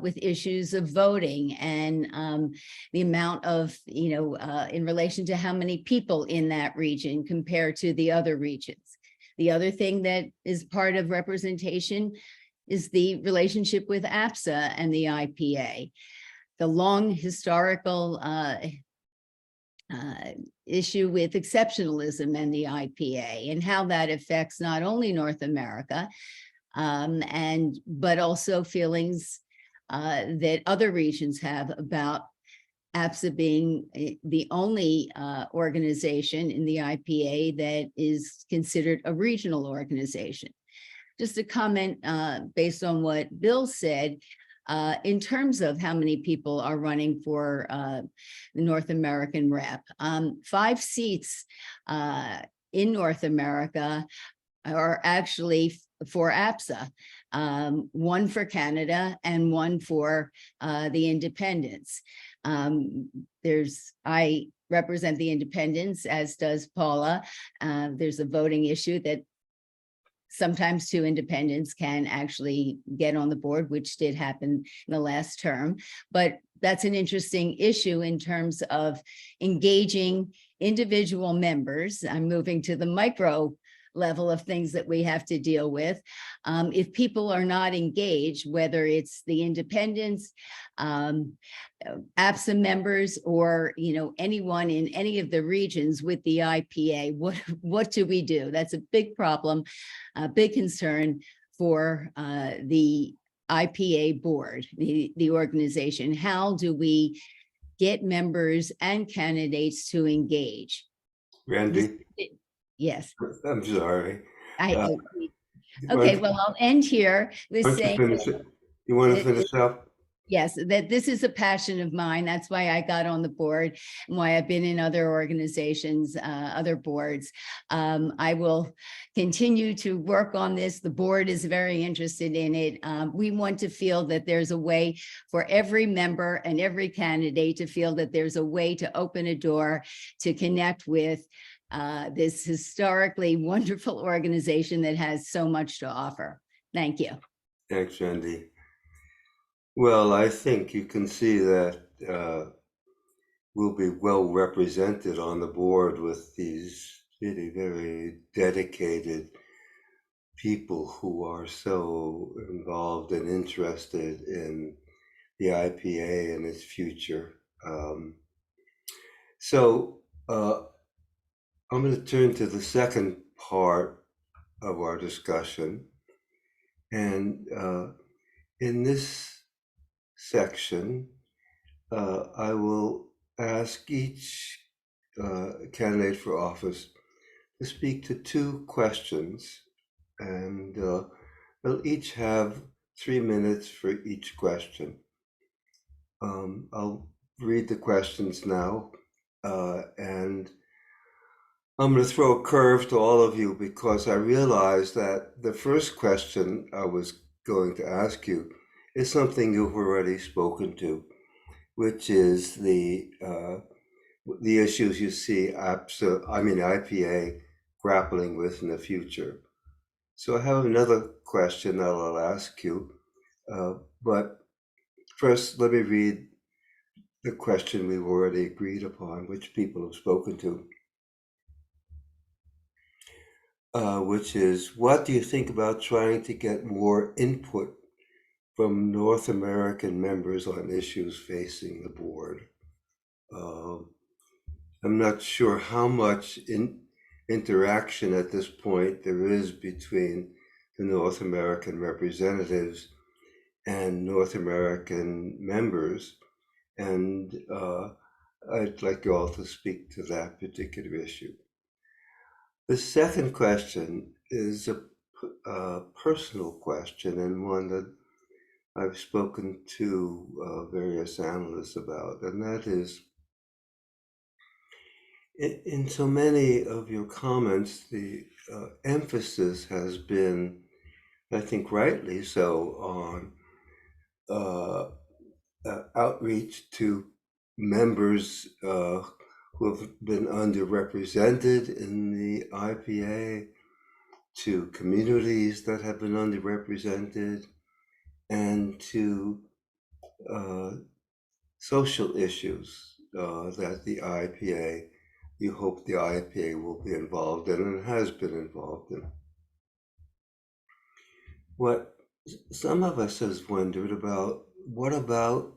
[SPEAKER 8] with issues of voting and the amount of, in relation to how many people in that region compared to the other regions? The other thing that is part of representation is the relationship with APSA and the IPA. The long historical issue with exceptionalism and the IPA, and how that affects not only North America, but also feelings that other regions have about APSA being the only organization in the IPA that is considered a regional organization. Just a comment based on what Bill said, in terms of how many people are running for the North American rep. 5 seats in North America are actually for APSA, 1 for Canada and 1 for the independents. I represent the independents, as does Paula. There's a voting issue that sometimes 2 independents can actually get on the board, which did happen in the last term. But that's an interesting issue in terms of engaging individual members. I'm moving to the micro level of things that we have to deal with. If people are not engaged, whether it's the independents, APSA members, or anyone in any of the regions with the IPA, what do we do? That's a big problem, a big concern for the IPA board, the organization. How do we get members and candidates to engage?
[SPEAKER 1] Randy?
[SPEAKER 8] Yes.
[SPEAKER 1] I'm sorry.
[SPEAKER 8] Okay, well, I'll end here with saying,
[SPEAKER 1] you want to finish up?
[SPEAKER 8] Yes, that this is a passion of mine. That's why I got on the board and why I've been in other organizations, other boards. I will continue to work on this. The board is very interested in it. We want to feel that there's a way for every member and every candidate to feel that there's a way to open a door to connect with this historically wonderful organization that has so much to offer. Thank you.
[SPEAKER 1] Thanks, Randy. Well, I think you can see that we'll be well represented on the board with these really very dedicated people who are so involved and interested in the IPA and its future. So I'm going to turn to the second part of our discussion. And in this section, I will ask each candidate for office to speak to 2 questions, and they'll each have 3 minutes for each question. I'll read the questions now, and I'm going to throw a curve to all of you, because I realized that the first question I was going to ask you is something you've already spoken to, which is the issues you see IPA grappling with in the future. So I have another question that I'll ask you, but first let me read the question we've already agreed upon, which people have spoken to, which is, what do you think about trying to get more input from North American members on issues facing the board? I'm not sure how much interaction at this point there is between the North American representatives and North American members, and I'd like you all to speak to that particular issue. The second question is a personal question, and one that I've spoken to various analysts about, and that is, in so many of your comments, the emphasis has been, I think rightly so, on outreach to members who have been underrepresented in the IPA, to communities that have been underrepresented, and to social issues that the IPA, you hope the IPA will be involved in and has been involved in. What some of us has wondered about, what about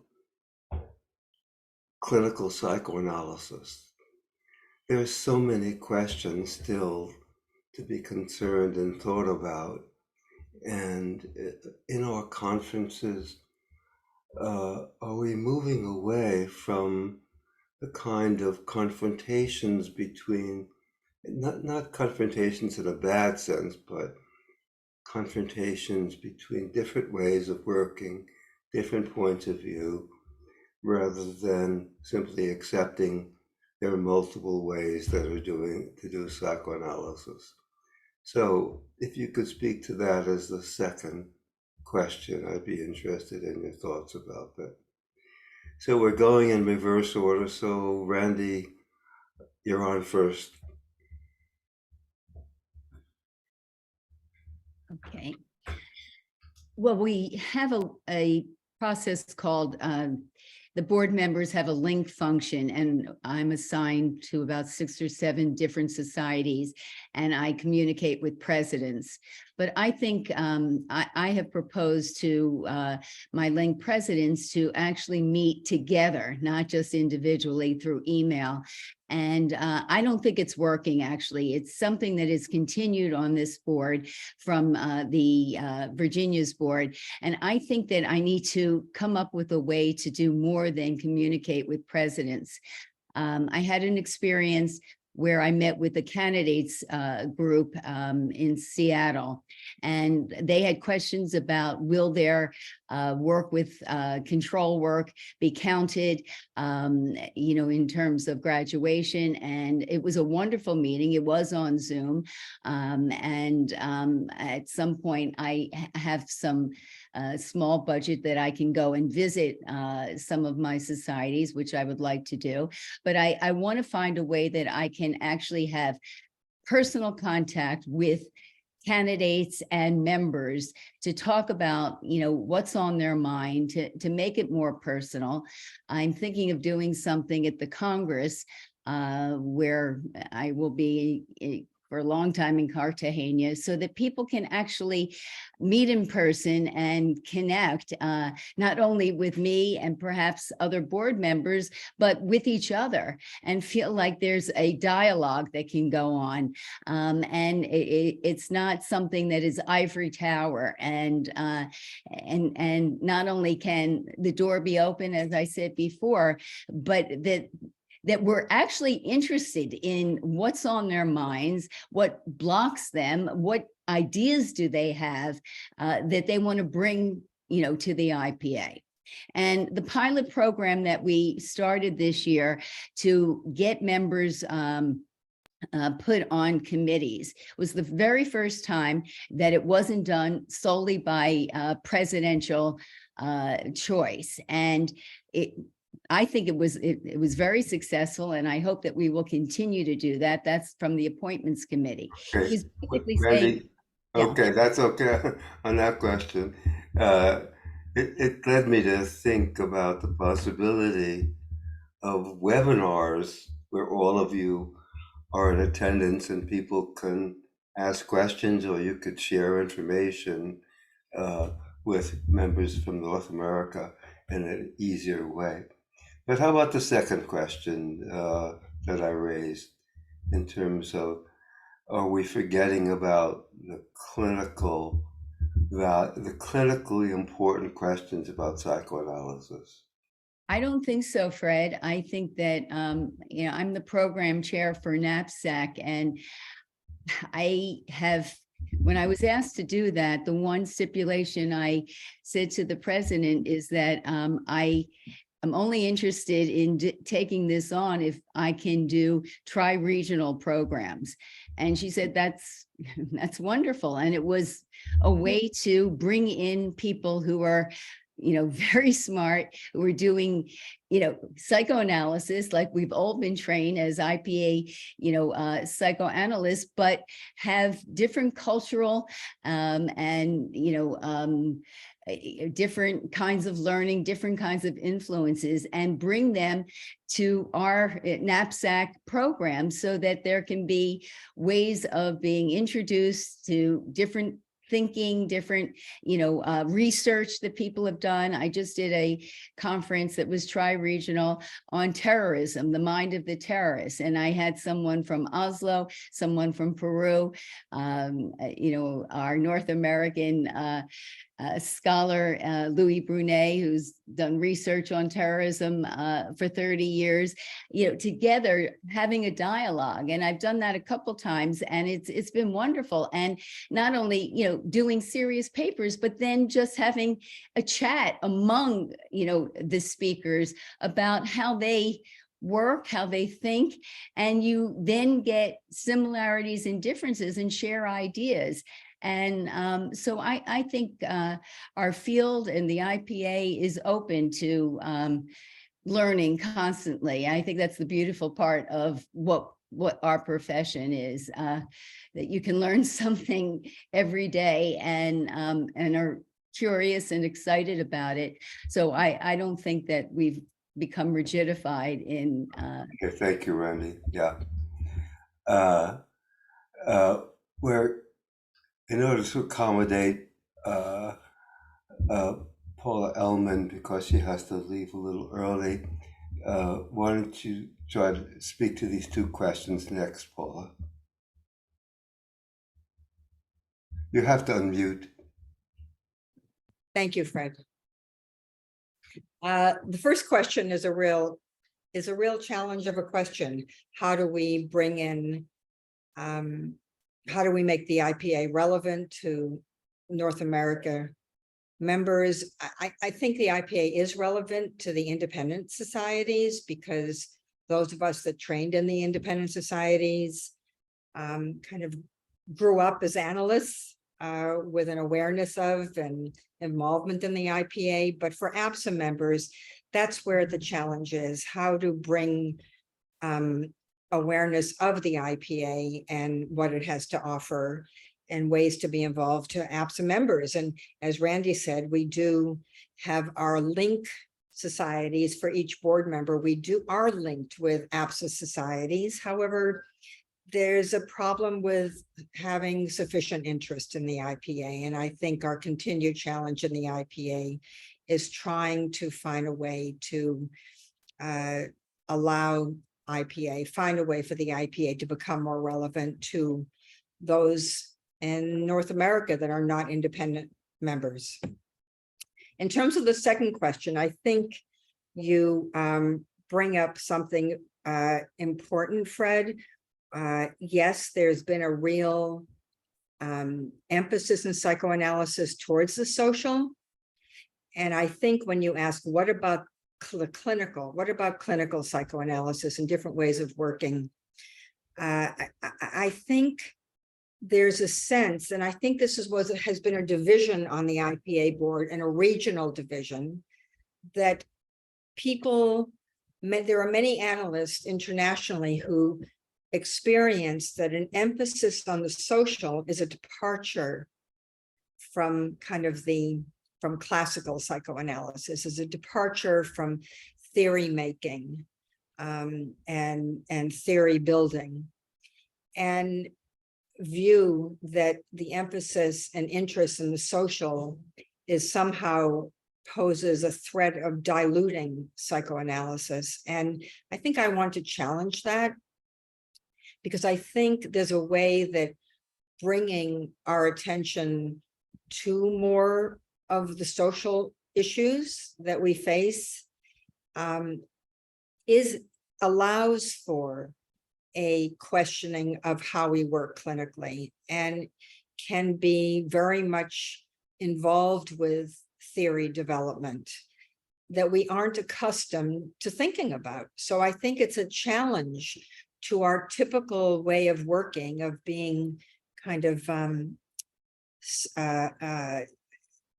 [SPEAKER 1] clinical psychoanalysis? There are so many questions still to be concerned and thought about. And in our conferences, are we moving away from the kind of confrontations between, not confrontations in a bad sense, but confrontations between different ways of working, different points of view, rather than simply accepting there are multiple ways that are to do psychoanalysis. So if you could speak to that as the second question, I'd be interested in your thoughts about that. So we're going in reverse order. So Randy, you're on first.
[SPEAKER 8] Okay. Well, we have a process called the board members have a link function, and I'm assigned to about 6 or 7 different societies, and I communicate with presidents. But I think I have proposed to my link presidents to actually meet together, not just individually through email. And I don't think it's working, actually. It's something that is continued on this board from the Virginia's board. And I think that I need to come up with a way to do more than communicate with presidents. I had an experience where I met with the candidates group in Seattle, and they had questions about, will their work with control work be counted, in terms of graduation. And it was a wonderful meeting. It was on Zoom. And at some point, I have some small budget that I can go and visit some of my societies, which I would like to do. But I want to find a way that I can actually have personal contact with candidates and members to talk about, what's on their mind, to make it more personal. I'm thinking of doing something at the Congress where I will be for a long time in Cartagena, so that people can actually meet in person and connect, not only with me and perhaps other board members, but with each other, and feel like there's a dialogue that can go on. And it's not something that is ivory tower. And not only can the door be open, as I said before, but that we're actually interested in what's on their minds, what blocks them, what ideas do they have that they want to bring, to the IPA. And the pilot program that we started this year to get members put on committees was the very first time that it wasn't done solely by presidential choice. And I think it was very successful, and I hope that we will continue to do that. That's from the appointments committee.
[SPEAKER 1] Okay.
[SPEAKER 8] He's basically saying,
[SPEAKER 1] Randy,
[SPEAKER 8] yeah.
[SPEAKER 1] okay, that's okay on that question. It led me to think about the possibility of webinars where all of you are in attendance and people can ask questions, or you could share information with members from North America in an easier way. But how about the second question that I raised in terms of, are we forgetting about the clinically important questions about psychoanalysis?
[SPEAKER 8] I don't think so, Fred. I think that, I'm the program chair for NAPSAC, and when I was asked to do that, the one stipulation I said to the president is that I'm only interested in taking this on if I can do tri-regional programs. And she said, that's wonderful. And it was a way to bring in people who are, very smart, who are doing, psychoanalysis, like we've all been trained as IPA, psychoanalysts, but have different cultural different kinds of learning, different kinds of influences, and bring them to our NAPSAC program so that there can be ways of being introduced to different thinking, different, research that people have done. I just did a conference that was tri-regional on terrorism, the mind of the terrorist. And I had someone from Oslo, someone from Peru, our North American scholar, Louis Brunet, who's done research on terrorism for 30 years, together having a dialogue. And I've done that a couple times, and it's been wonderful. And not only, doing serious papers, but then just having a chat among, the speakers about how they work, how they think, and you then get similarities and differences and share ideas. And so I think our field and the IPA is open to learning constantly. I think that's the beautiful part of what our profession is, that you can learn something every day and are curious and excited about it. So I don't think that we've become rigidified in.
[SPEAKER 1] Okay, thank you, Randy. Yeah. Where in order to accommodate Paula Ellman, because she has to leave a little early, why don't you try to speak to these two questions next, Paula? You have to unmute.
[SPEAKER 2] Thank you, Fred. The first question is a real challenge of a question. How do we bring in, how do we make the IPA relevant to North America members? I think the IPA is relevant to the independent societies, because those of us that trained in the independent societies kind of grew up as analysts with an awareness of and involvement in the IPA. But for APSA members, that's where the challenge is: how to bring awareness of the IPA and what it has to offer, and ways to be involved to APSA members. And as Randy said, we do have our link societies for each board member. We are linked with APSA societies. However, there's a problem with having sufficient interest in the IPA. And I think our continued challenge in the IPA is trying to find a way to find a way for the IPA to become more relevant to those in North America that are not independent members. In terms of the second question, I think you bring up something important, Fred. Yes, there's been a real emphasis in psychoanalysis towards the social. And I think when you ask, what about clinical psychoanalysis and different ways of working? I think there's a sense, and I think this has been a division on the IPA board, and a regional division, that there are many analysts internationally who experience that an emphasis on the social is a departure from from classical psychoanalysis, is a departure from theory making and theory building, and view that the emphasis and interest in the social is somehow poses a threat of diluting psychoanalysis. And I think I want to challenge that, because I think there's a way that bringing our attention to more of the social issues that we face allows for a questioning of how we work clinically, and can be very much involved with theory development that we aren't accustomed to thinking about. So I think it's a challenge to our typical way of working, of being kind of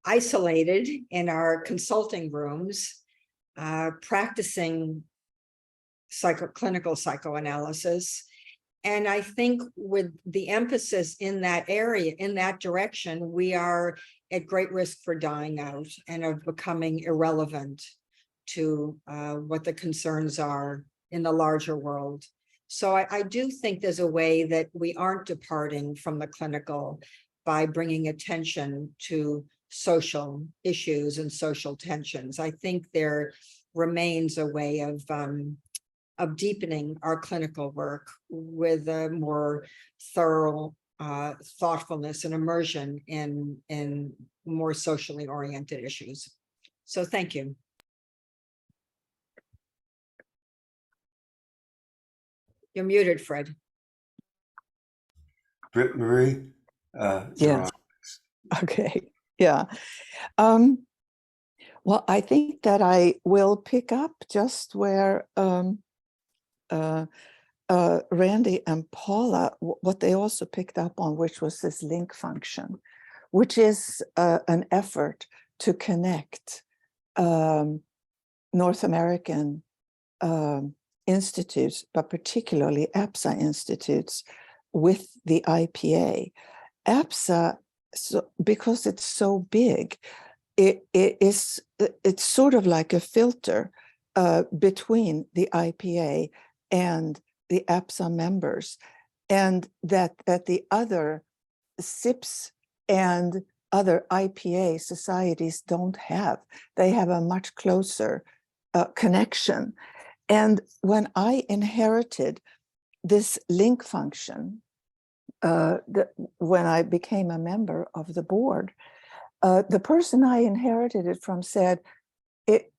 [SPEAKER 2] isolated in our consulting rooms, practicing clinical psychoanalysis. And I think with the emphasis in that area, in that direction, we are at great risk for dying out and of becoming irrelevant to what the concerns are in the larger world. So I do think there's a way that we aren't departing from the clinical by bringing attention to social issues and social tensions. I think there remains a way of deepening our clinical work with a more thorough thoughtfulness and immersion in more socially oriented issues. So thank you. You're muted, Fred.
[SPEAKER 1] Britt Marie,
[SPEAKER 7] Yes. Okay. Yeah. Well, I think that I will pick up just where Randy and Paula, what they also picked up on, which was this link function, which is an effort to connect North American institutes, but particularly APSA institutes, with the IPA. APSA, because it's so big, it's sort of like a filter between the IPA and the APSA members, and that the other SIPs and other IPA societies don't have. They have a much closer connection. And when I inherited this link function, when I became a member of the board, the person I inherited it from said, it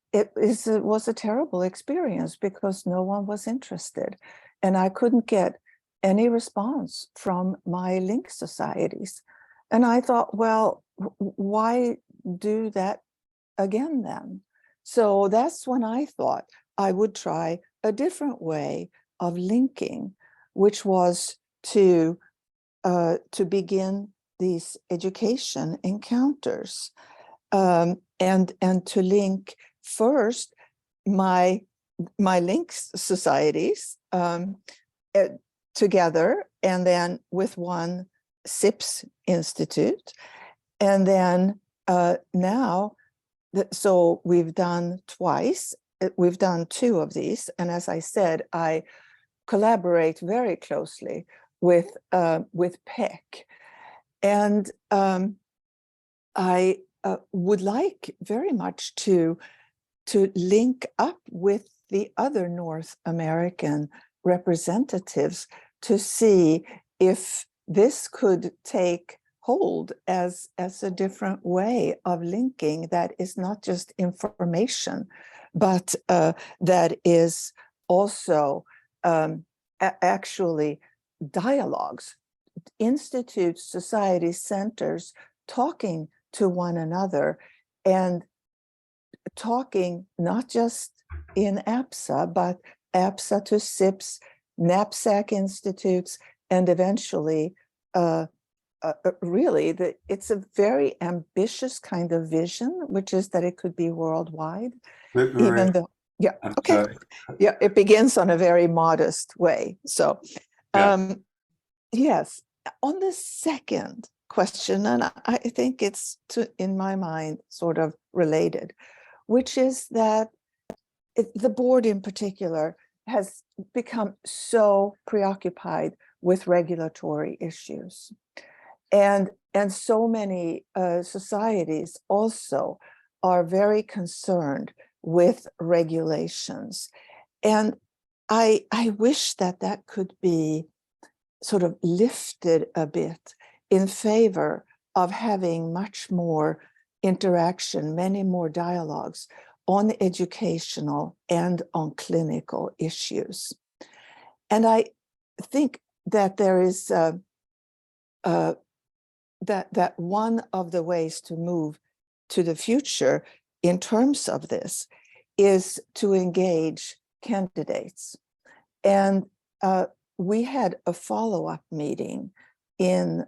[SPEAKER 7] was a terrible experience because no one was interested. And I couldn't get any response from my link societies. And I thought, well, why do that again then? So that's when I thought I would try a different way of linking, which was to begin these education encounters, and to link first my link societies together, and then with one SIPS institute, and then now, so we've done twice. We've done 2 of these, and as I said, I collaborate very closely with PEC, and I would like very much to link up with the other North American representatives to see if this could take hold as a different way of linking that is not just information, but that is also actually dialogues, institutes, societies, centers talking to one another, and talking not just in APSA, but APSA to SIPS, knapsack institutes, and eventually really it's a very ambitious kind of vision, which is that it could be worldwide.
[SPEAKER 1] Britt Marie,
[SPEAKER 7] Even though, Yeah,
[SPEAKER 1] I'm
[SPEAKER 7] okay.
[SPEAKER 1] sorry.
[SPEAKER 7] Yeah, it begins on a very modest way. So,
[SPEAKER 1] Yeah.
[SPEAKER 7] yes, on the second question, and I think it's in my mind, sort of related, which is that the board in particular has become so preoccupied with regulatory issues. And so many societies also are very concerned with regulations. And I wish that that could be sort of lifted a bit in favor of having much more interaction, many more dialogues on educational and on clinical issues. And I think that there is that one of the ways to move to the future in terms of this is to engage candidates. And we had a follow-up meeting in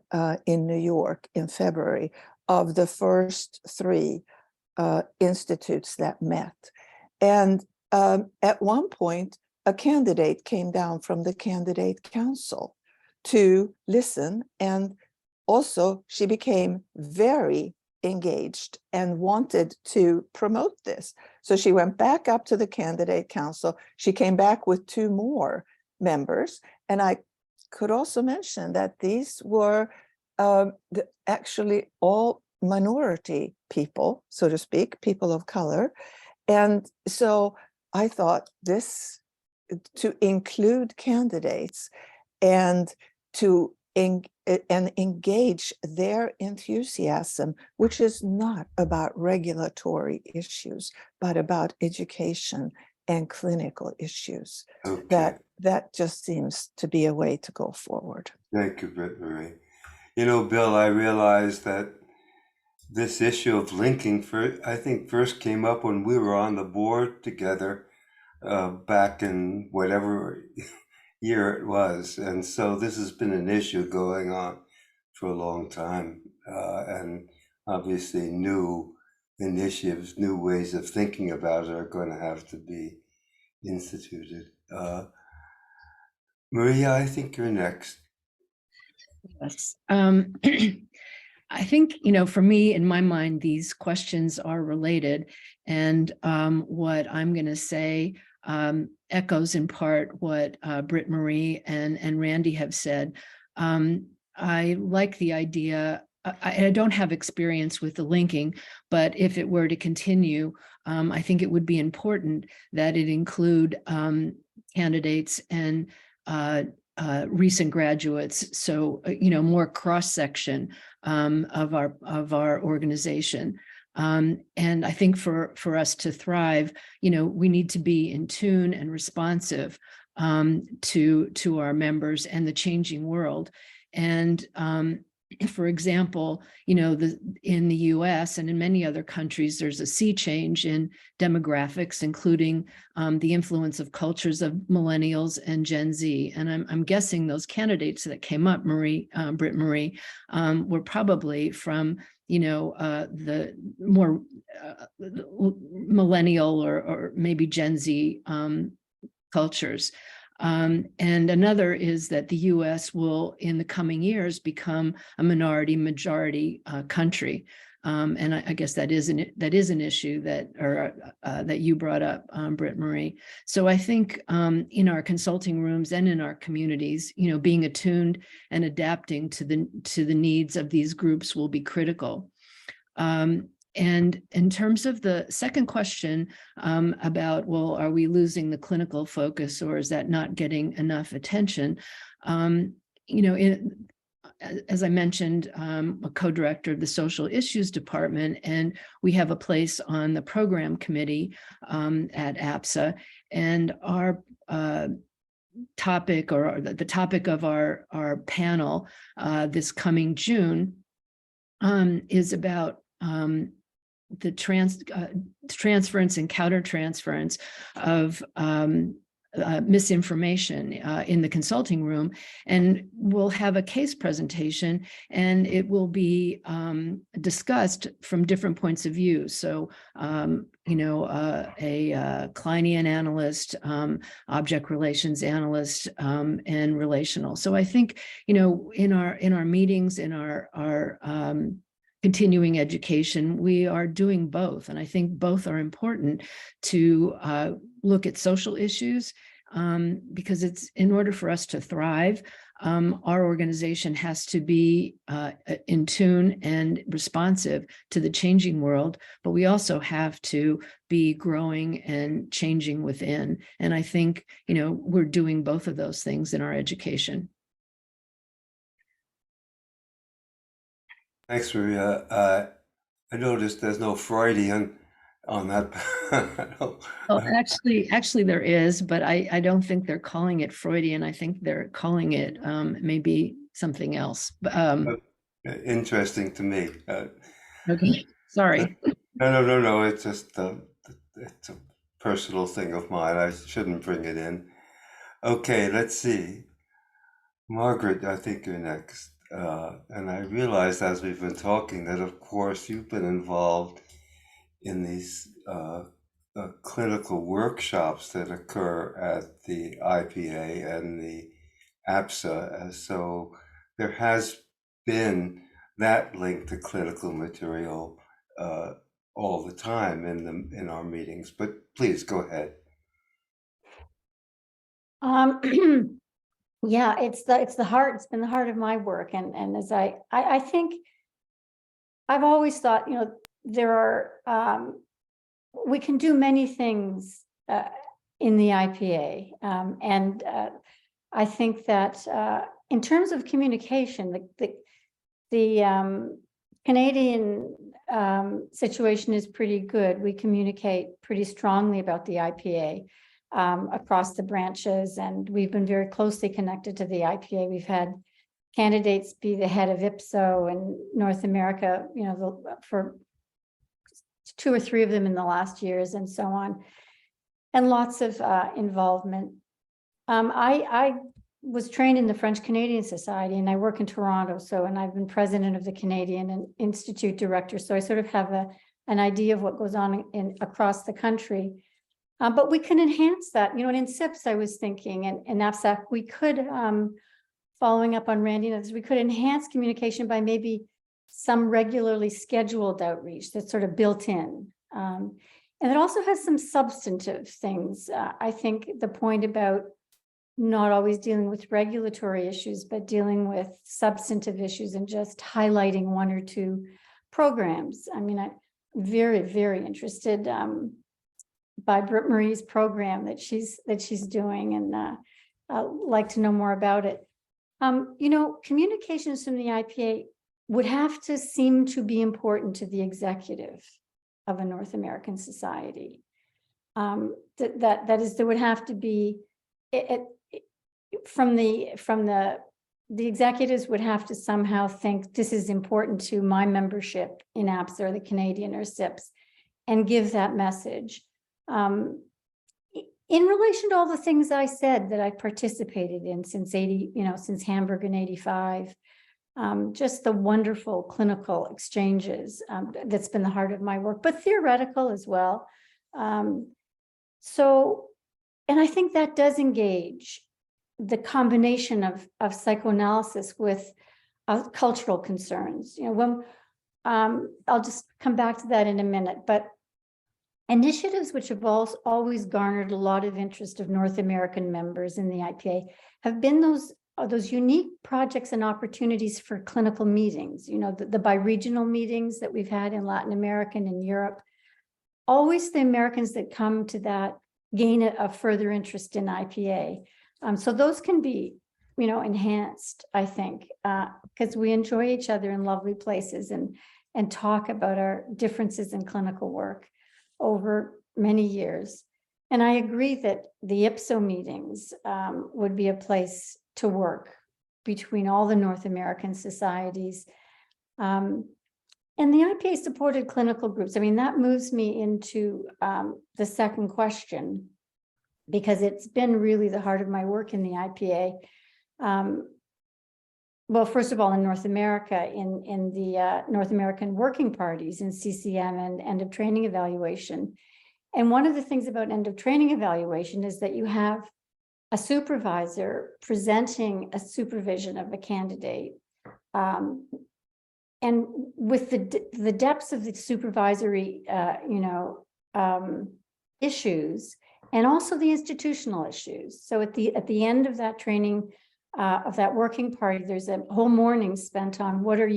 [SPEAKER 7] New York in February of the first 3 institutes that met. And at one point, a candidate came down from the candidate council to listen, and also she became very engaged and wanted to promote this. So she went back up to the candidate council. She came back with 2 more members. And I could also mention that these were actually all minority people, so to speak, people of color. And so I thought this, to include candidates and to engage their enthusiasm, which is not about regulatory issues, but about education and clinical issues.
[SPEAKER 1] Okay.
[SPEAKER 7] That just seems to be a way to go forward.
[SPEAKER 1] Thank you, Britt Marie. You know, Bill, I realized that this issue of linking, I think first came up when we were on the board together back in whatever year it was. And so this has been an issue going on for a long time. And obviously new initiatives, new ways of thinking about it are going to have to be instituted. Maria, I think you're next.
[SPEAKER 6] Yes. I think, for me, in my mind, these questions are related. And what I'm going to say echoes in part what Britt Marie and Randy have said. I like the idea. I don't have experience with the linking, but if it were to continue, I think it would be important that it include candidates and recent graduates, so more cross-section of our organization. And I think for us to thrive, we need to be in tune and responsive to our members and the changing world. And for example, in the US and in many other countries, there's a sea change in demographics, including the influence of cultures of millennials and Gen Z. And I'm guessing those candidates that came up, Britt Marie, were probably from, the more millennial or maybe Gen Z cultures. And another is that the US will, in the coming years, become a majority country. And I guess that is an issue that you brought up, Britt Marie. So I think in our consulting rooms and in our communities, being attuned and adapting to the needs of these groups will be critical. And in terms of the second question about, well, are we losing the clinical focus, or is that not getting enough attention? As I mentioned, I'm a co-director of the Social Issues Department, and we have a place on the program committee at APSA. And our topic, or the topic of our panel this coming June, is about the transference and countertransference of misinformation in the consulting room, and we'll have a case presentation, and it will be discussed from different points of view. So, you know, a Kleinian analyst, object relations analyst, and relational. So I think, you know, in our meetings, in our continuing education, we are doing both. And I think both are important to look at social issues, because it's in order for us to thrive, our organization has to be in tune and responsive to the changing world, but we also have to be growing and changing within. And I think, you know, we're doing both of those things in our education.
[SPEAKER 1] Thanks, Maria. I noticed there's no Freudian on that.
[SPEAKER 6] Well, actually there is, but I don't think they're calling it Freudian. I think they're calling it maybe something else.
[SPEAKER 1] Interesting to me.
[SPEAKER 6] Okay, sorry.
[SPEAKER 1] No. It's just it's a personal thing of mine. I shouldn't bring it in. Okay, let's see. Margaret, I think you're next. And I realized as we've been talking that, of course, you've been involved in these clinical workshops that occur at the IPA and the APSA. So there has been that link to clinical material all the time in our meetings. But please go ahead.
[SPEAKER 5] Yeah, it's the heart. It's been the heart of my work, and as I think I've always thought, you know, there are we can do many things in the IPA, and I think that in terms of communication, the Canadian situation is pretty good. We communicate pretty strongly about the IPA across the branches, and we've been very closely connected to the IPA. We've had candidates be the head of IPSO in North America, you know, for 2 or 3 of them in the last years, and so on, and lots of involvement. I was trained in the French Canadian Society, and I work in Toronto. So, and I've been president of the Canadian Institute director. So I sort of have an idea of what goes on across the country. But we can enhance that, you know, and in SIPS, I was thinking, and NAPSAC, we could, following up on Randy and others, we could enhance communication by maybe some regularly scheduled outreach that's sort of built in. And it also has some substantive things. I think the point about not always dealing with regulatory issues, but dealing with substantive issues and just highlighting 1 or 2 programs. I mean, I'm very, very interested by Britt Marie's program that she's doing, and I'd like to know more about it. You know, communications from the IPA would have to seem to be important to the executive of a North American society. That is, there would have to be from the executives would have to somehow think this is important to my membership in APSA or the Canadian or SIPS, and give that message. In relation to all the things I said that I participated in since since Hamburg in '85, just the wonderful clinical exchanges, that's been the heart of my work, but theoretical as well. So, and I think that does engage the combination of psychoanalysis with cultural concerns. You know, when I'll just come back to that in a minute, but initiatives which have always garnered a lot of interest of North American members in the IPA have been those unique projects and opportunities for clinical meetings. You know, the bi-regional meetings that we've had in Latin America and in Europe. Always the Americans that come to that gain a further interest in IPA. So those can be, you know, enhanced, I think, because we enjoy each other in lovely places and talk about our differences in clinical work over many years. And I agree that the IPSO meetings would be a place to work between all the North American societies. And the IPA supported clinical groups. I mean, that moves me into the second question. because it's been really the heart of my work in the IPA. Well, first of all, in North America, in the North American working parties in CCM and end of training evaluation. And one of the things about end of training evaluation is that you have a supervisor presenting a supervision of a candidate. And with the depths of the supervisory, issues, and also the institutional issues. So at the end of that training, of that working party, there's a whole morning spent on what are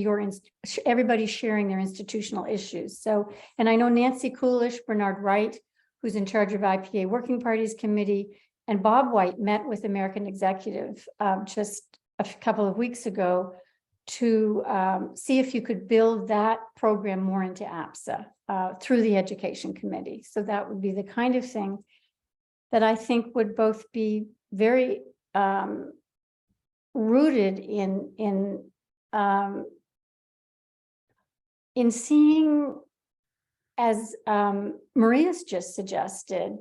[SPEAKER 5] everybody sharing their institutional issues. So, and I know Nancy Coolish, Bernard Wright, who's in charge of IPA Working Parties Committee, and Bob White met with American Executive just a couple of weeks ago to see if you could build that program more into APSA through the Education Committee. So that would be the kind of thing that I think would both be very rooted in seeing, as Maria's just suggested,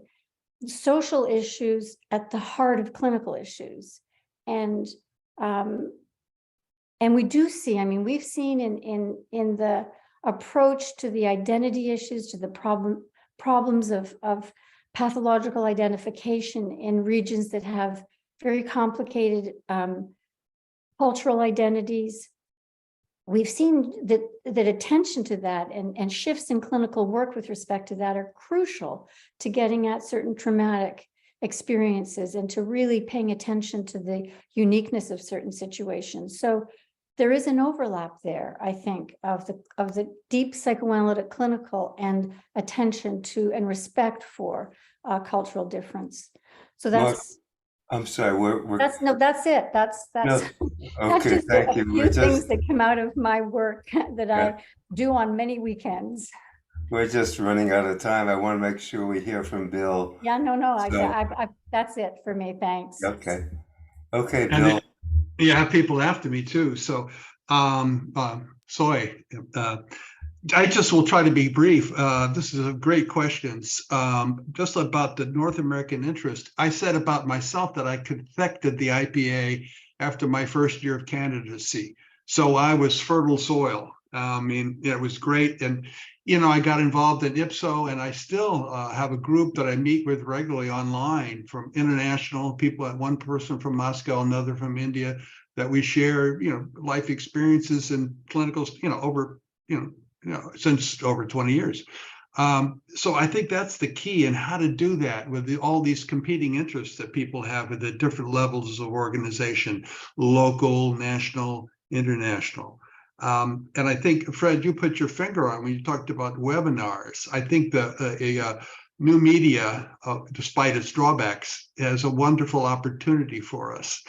[SPEAKER 5] social issues at the heart of clinical issues. And we do see, I mean, we've seen in the approach to the identity issues, to the problems of pathological identification in regions that have very complicated cultural identities. We've seen that attention to that and shifts in clinical work with respect to that are crucial to getting at certain traumatic experiences and to really paying attention to the uniqueness of certain situations. So there is an overlap there, I think, of the deep psychoanalytic clinical and attention to and respect for cultural difference. So that's.
[SPEAKER 1] I'm sorry,
[SPEAKER 5] That's it. That's
[SPEAKER 1] no,
[SPEAKER 5] that's
[SPEAKER 1] okay,
[SPEAKER 5] just
[SPEAKER 1] thank
[SPEAKER 5] a
[SPEAKER 1] you.
[SPEAKER 5] few things that come out of my work that I do on many weekends.
[SPEAKER 1] We're just running out of time. I want to make sure we hear from Bill.
[SPEAKER 5] Yeah, no,
[SPEAKER 1] So-
[SPEAKER 5] I that's it for me. Thanks.
[SPEAKER 1] Okay, okay,
[SPEAKER 4] And
[SPEAKER 1] Bill.
[SPEAKER 4] you have people after me too. So, I just will try to be brief. This is a great questions. Just about the North American interest. I said about myself that I confected the IPA after my first year of candidacy. So I was fertile soil. I mean, it was great. And, I got involved in IPSO, and I still have a group that I meet with regularly online from international people, one person from Moscow, another from India, that we share, life experiences and clinicals, since over 20 years. So I think that's the key in how to do that with all these competing interests that people have at the different levels of organization, local, national, international. And I think, Fred, you put your finger on when you talked about webinars. I think new media, despite its drawbacks, has a wonderful opportunity for us.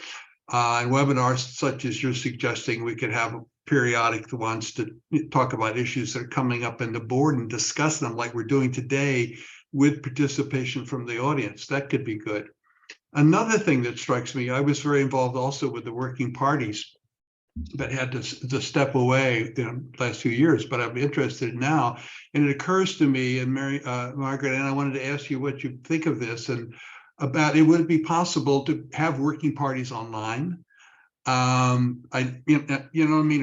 [SPEAKER 4] And webinars such as you're suggesting, we could have periodic ones to talk about issues that are coming up in the board and discuss them like we're doing today with participation from the audience. That could be good. Another thing that strikes me, I was very involved also with the working parties, but had to step away in the last few years, but I'm interested now. And it occurs to me, and Margaret, and I wanted to ask you what you think of this, and about would it be possible to have working parties online? Or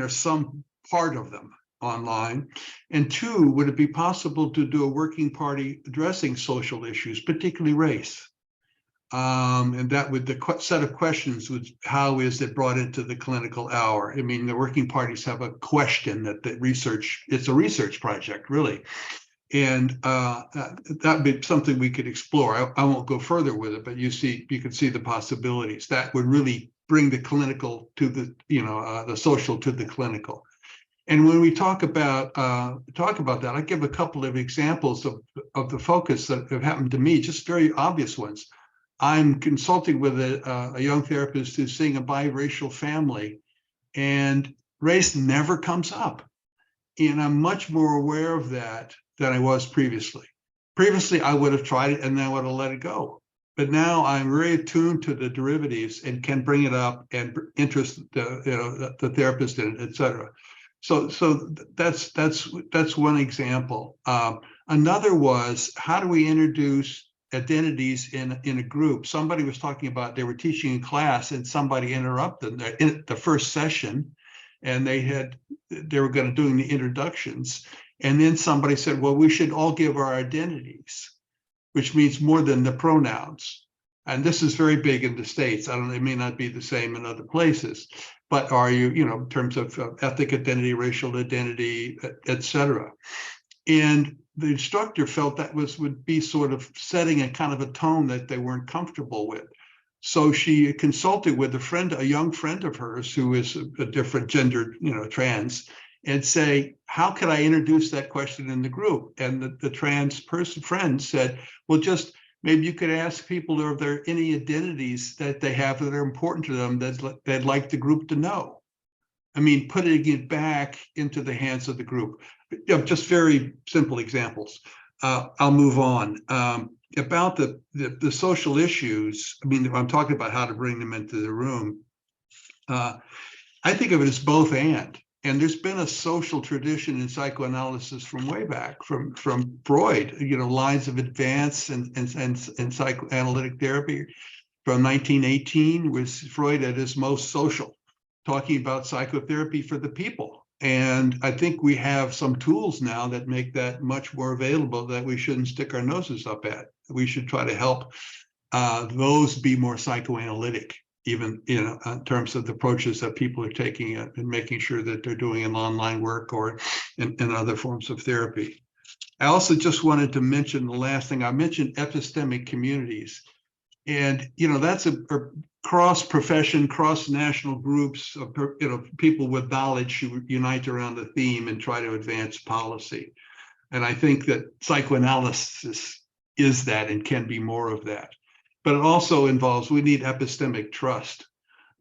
[SPEAKER 4] some part of them online. And two, would it be possible to do a working party addressing social issues, particularly race? And that would, the set of questions was, how is it brought into the clinical hour? I mean, the working parties have a question that it's a research project, really. And that'd be something we could explore. I won't go further with it, but you can see the possibilities. That would really bring the clinical to the social to the clinical. And when we talk about that, I give a couple of examples of the focus that have happened to me, just very obvious ones. I'm consulting with a young therapist who's seeing a biracial family, and race never comes up. And I'm much more aware of that than I was previously. Previously, I would have tried it and then I would have let it go. But now I'm very attuned to the derivatives and can bring it up and interest the therapist in it, et cetera. So that's one example. Another was, how do we introduce identities in a group. Somebody was talking about they were teaching in class and somebody interrupted in the first session, and they were going to doing the introductions, and then somebody said, well, we should all give our identities, which means more than the pronouns. And this is very big in the States. I don't know, it may not be the same in other places, but are you, in terms of ethnic identity, racial identity, et cetera. And the instructor felt that would be sort of setting a kind of a tone that they weren't comfortable with. So she consulted with a young friend of hers who is a different gender, trans, and say, how could I introduce that question in the group? And the trans friend said, well, just maybe you could ask people, are there any identities that they have that are important to them that they'd like the group to know? I mean, putting it back into the hands of the group. Just very simple examples. I'll move on. About the social issues, I mean, I'm talking about how to bring them into the room. I think of it as both and. And there's been a social tradition in psychoanalysis from way back, from Freud, lines of advance and psychoanalytic therapy from 1918 was Freud at his most social, talking about psychotherapy for the people. And I think we have some tools now that make that much more available that we shouldn't stick our noses up at. We should try to help those be more psychoanalytic, even in terms of the approaches that people are taking and making sure that they're doing an online work or in other forms of therapy. I also just wanted to mention the last thing. I mentioned epistemic communities. And, that's a cross-profession, cross-national groups of, people with knowledge who unite around the theme and try to advance policy. And I think that psychoanalysis is that and can be more of that. But it also involves, we need epistemic trust,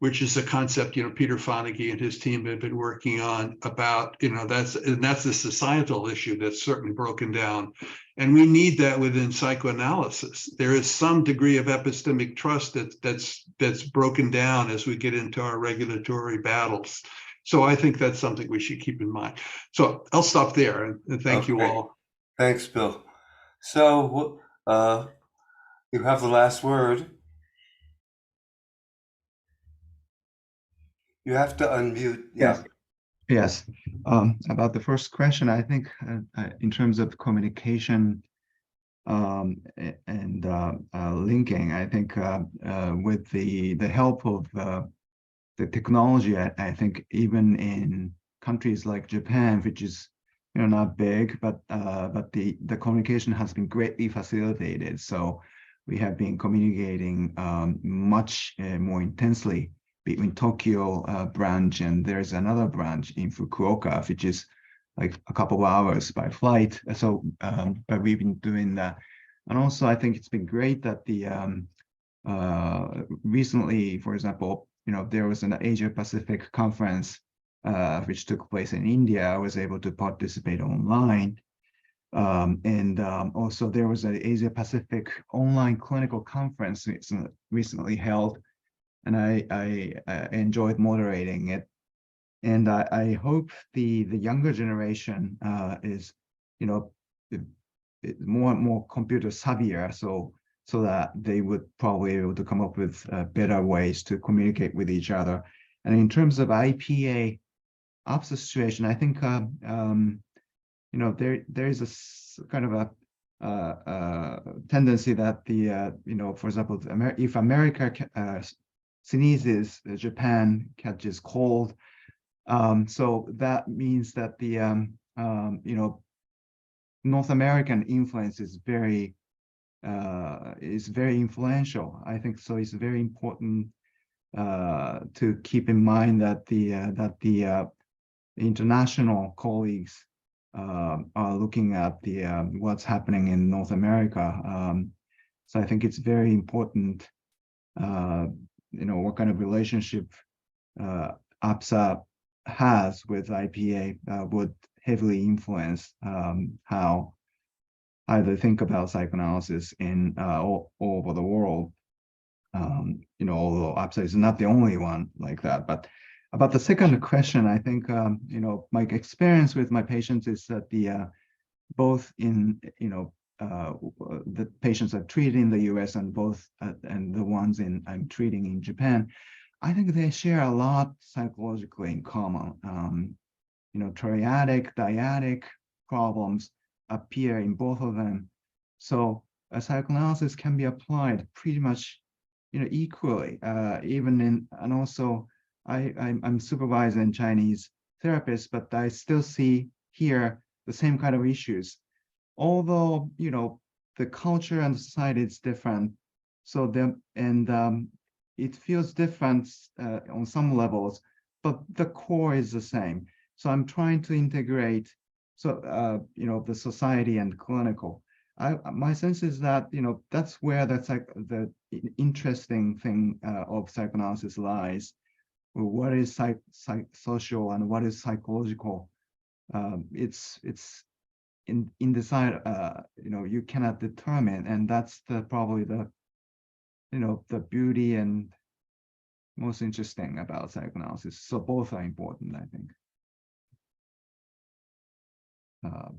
[SPEAKER 4] which is a concept, Peter Fonagy and his team have been working on about, that's a societal issue that's certainly broken down. And we need that within psychoanalysis. There is some degree of epistemic trust that's broken down as we get into our regulatory battles. So I think that's something we should keep in mind. So I'll stop there and thank you all.
[SPEAKER 1] Thanks, Bill. So you have the last word. You have to unmute. Yeah.
[SPEAKER 3] Yes. About the first question, I think in terms of communication and linking, I think with the help of the technology, I think even in countries like Japan, which is not big, but the communication has been greatly facilitated. So we have been communicating much more intensely between Tokyo branch, and there's another branch in Fukuoka, which is like a couple of hours by flight. So, but we've been doing that. And also, I think it's been great that the recently, for example, there was an Asia Pacific conference which took place in India. I was able to participate online. And also there was an Asia Pacific online clinical conference recently held, and I enjoyed moderating it. And I hope the younger generation is, more and more computer savvier, so that they would probably be able to come up with better ways to communicate with each other. And in terms of IPA opposite situation, I think there is a kind of a tendency that for example, if America sneezes, Japan catches cold. So that means that the North American influence is very influential. I think so. It's very important to keep in mind that the international colleagues are looking at what's happening in North America. So I think it's very important. What kind of relationship APSA has with IPA would heavily influence how they think about psychoanalysis in all over the world. Although APSA is not the only one like that. But about the second question, I think my experience with my patients is that both in the patients are treated in the US and and the ones I'm treating in Japan, I think they share a lot psychologically in common. Triadic, dyadic problems appear in both of them. So a psychoanalysis can be applied pretty much, equally, and also I'm supervising Chinese therapists, but I still see here the same kind of issues. Although, the culture and the society is different. So it feels different on some levels, but the core is the same. So I'm trying to integrate, the society and clinical. My sense is that, that's where the interesting thing of psychoanalysis lies. What is social and what is psychological? It's in the side, you cannot determine, and that's probably the beauty and most interesting about psychoanalysis. So both are important, I think.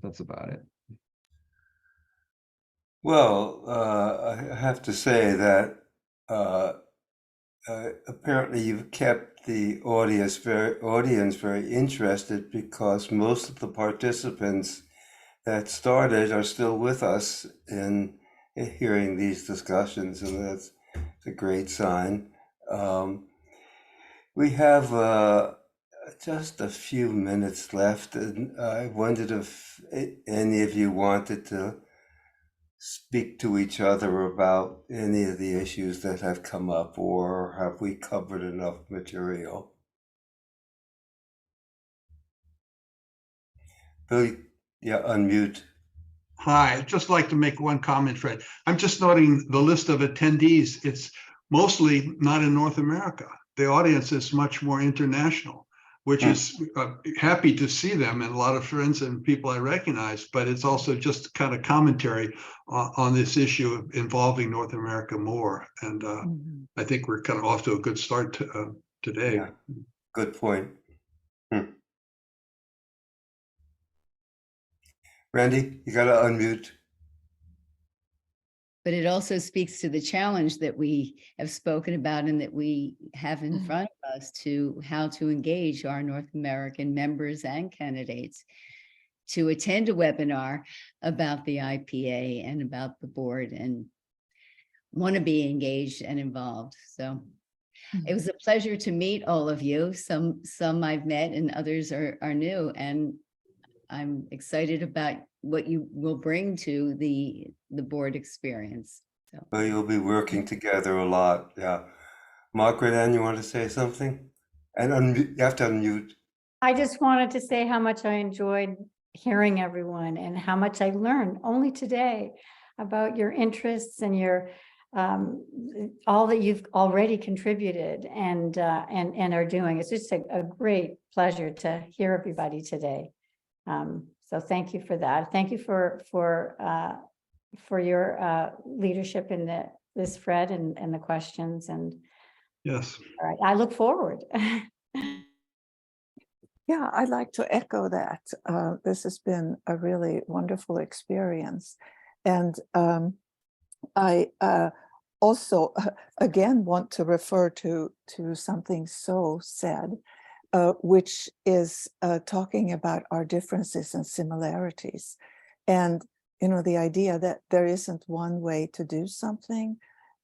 [SPEAKER 3] That's about it.
[SPEAKER 1] Well, I have to say that apparently you've kept the audience very interested, because most of the participants that started are still with us in hearing these discussions, and that's a great sign. We have just a few minutes left, and I wondered if any of you wanted to speak to each other about any of the issues that have come up, or have we covered enough material? Billy, yeah, unmute.
[SPEAKER 4] Hi, I'd just like to make one comment, Fred. I'm just noting the list of attendees. It's mostly not in North America. The audience is much more international, which is happy to see them, and a lot of friends and people I recognize, but it's also just kind of commentary on this issue involving North America more. And I think we're kind of off to a good start today.
[SPEAKER 1] Yeah, good point. Randy, you got to unmute.
[SPEAKER 8] But it also speaks to the challenge that we have spoken about and that we have in front of us, to how to engage our North American members and candidates to attend a webinar about the IPA and about the board, and want to be engaged and involved. So it was a pleasure to meet all of you. Some I've met and others are new, and I'm excited about what you will bring to the board experience. So.
[SPEAKER 1] Well, you'll be working together a lot. Yeah. Margaret Ann, you want to say something? And unmute, you have to unmute.
[SPEAKER 5] I just wanted to say how much I enjoyed hearing everyone and how much I learned only today about your interests and your all that you've already contributed and are doing. It's just a great pleasure to hear everybody today. So thank you for that. Thank you for your leadership in this, Fred, and the questions. And
[SPEAKER 4] yes,
[SPEAKER 5] all right, I look forward.
[SPEAKER 7] Yeah, I'd like to echo that. This has been a really wonderful experience. And I also, again, want to refer to something So said, which is talking about our differences and similarities. And, the idea that there isn't one way to do something,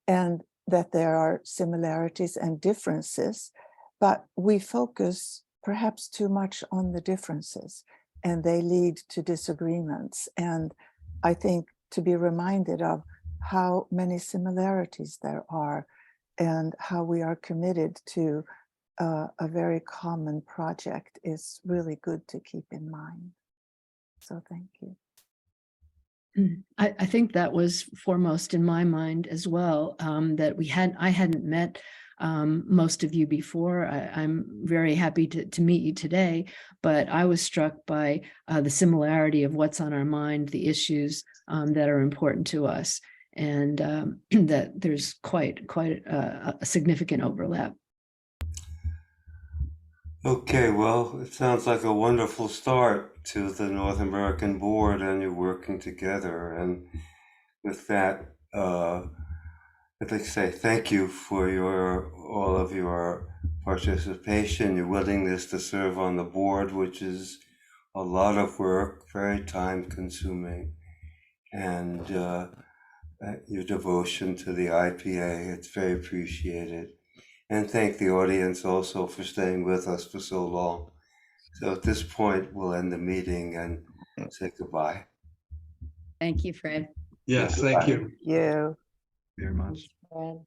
[SPEAKER 7] and that there are similarities and differences, but we focus perhaps too much on the differences, and they lead to disagreements. And I think to be reminded of how many similarities there are, and how we are committed to a very common project is really good to keep in mind. So thank you.
[SPEAKER 6] I think that was foremost in my mind as well, that I hadn't met most of you before. I'm very happy to meet you today, but I was struck by the similarity of what's on our mind, the issues that are important to us, and that there's quite a significant overlap.
[SPEAKER 1] Okay, well, it sounds like a wonderful start to the North American Board, and you're working together. And with that, I'd like to say thank you for all of your participation, your willingness to serve on the board, which is a lot of work, very time consuming, and your devotion to the IPA. It's very appreciated. And thank the audience also for staying with us for so long. So at this point, we'll end the meeting and say goodbye.
[SPEAKER 8] Thank you, Fred.
[SPEAKER 4] Yes,
[SPEAKER 1] Yeah,
[SPEAKER 4] thank
[SPEAKER 1] goodbye.
[SPEAKER 4] you.
[SPEAKER 7] You.
[SPEAKER 3] Very much.
[SPEAKER 5] Fred.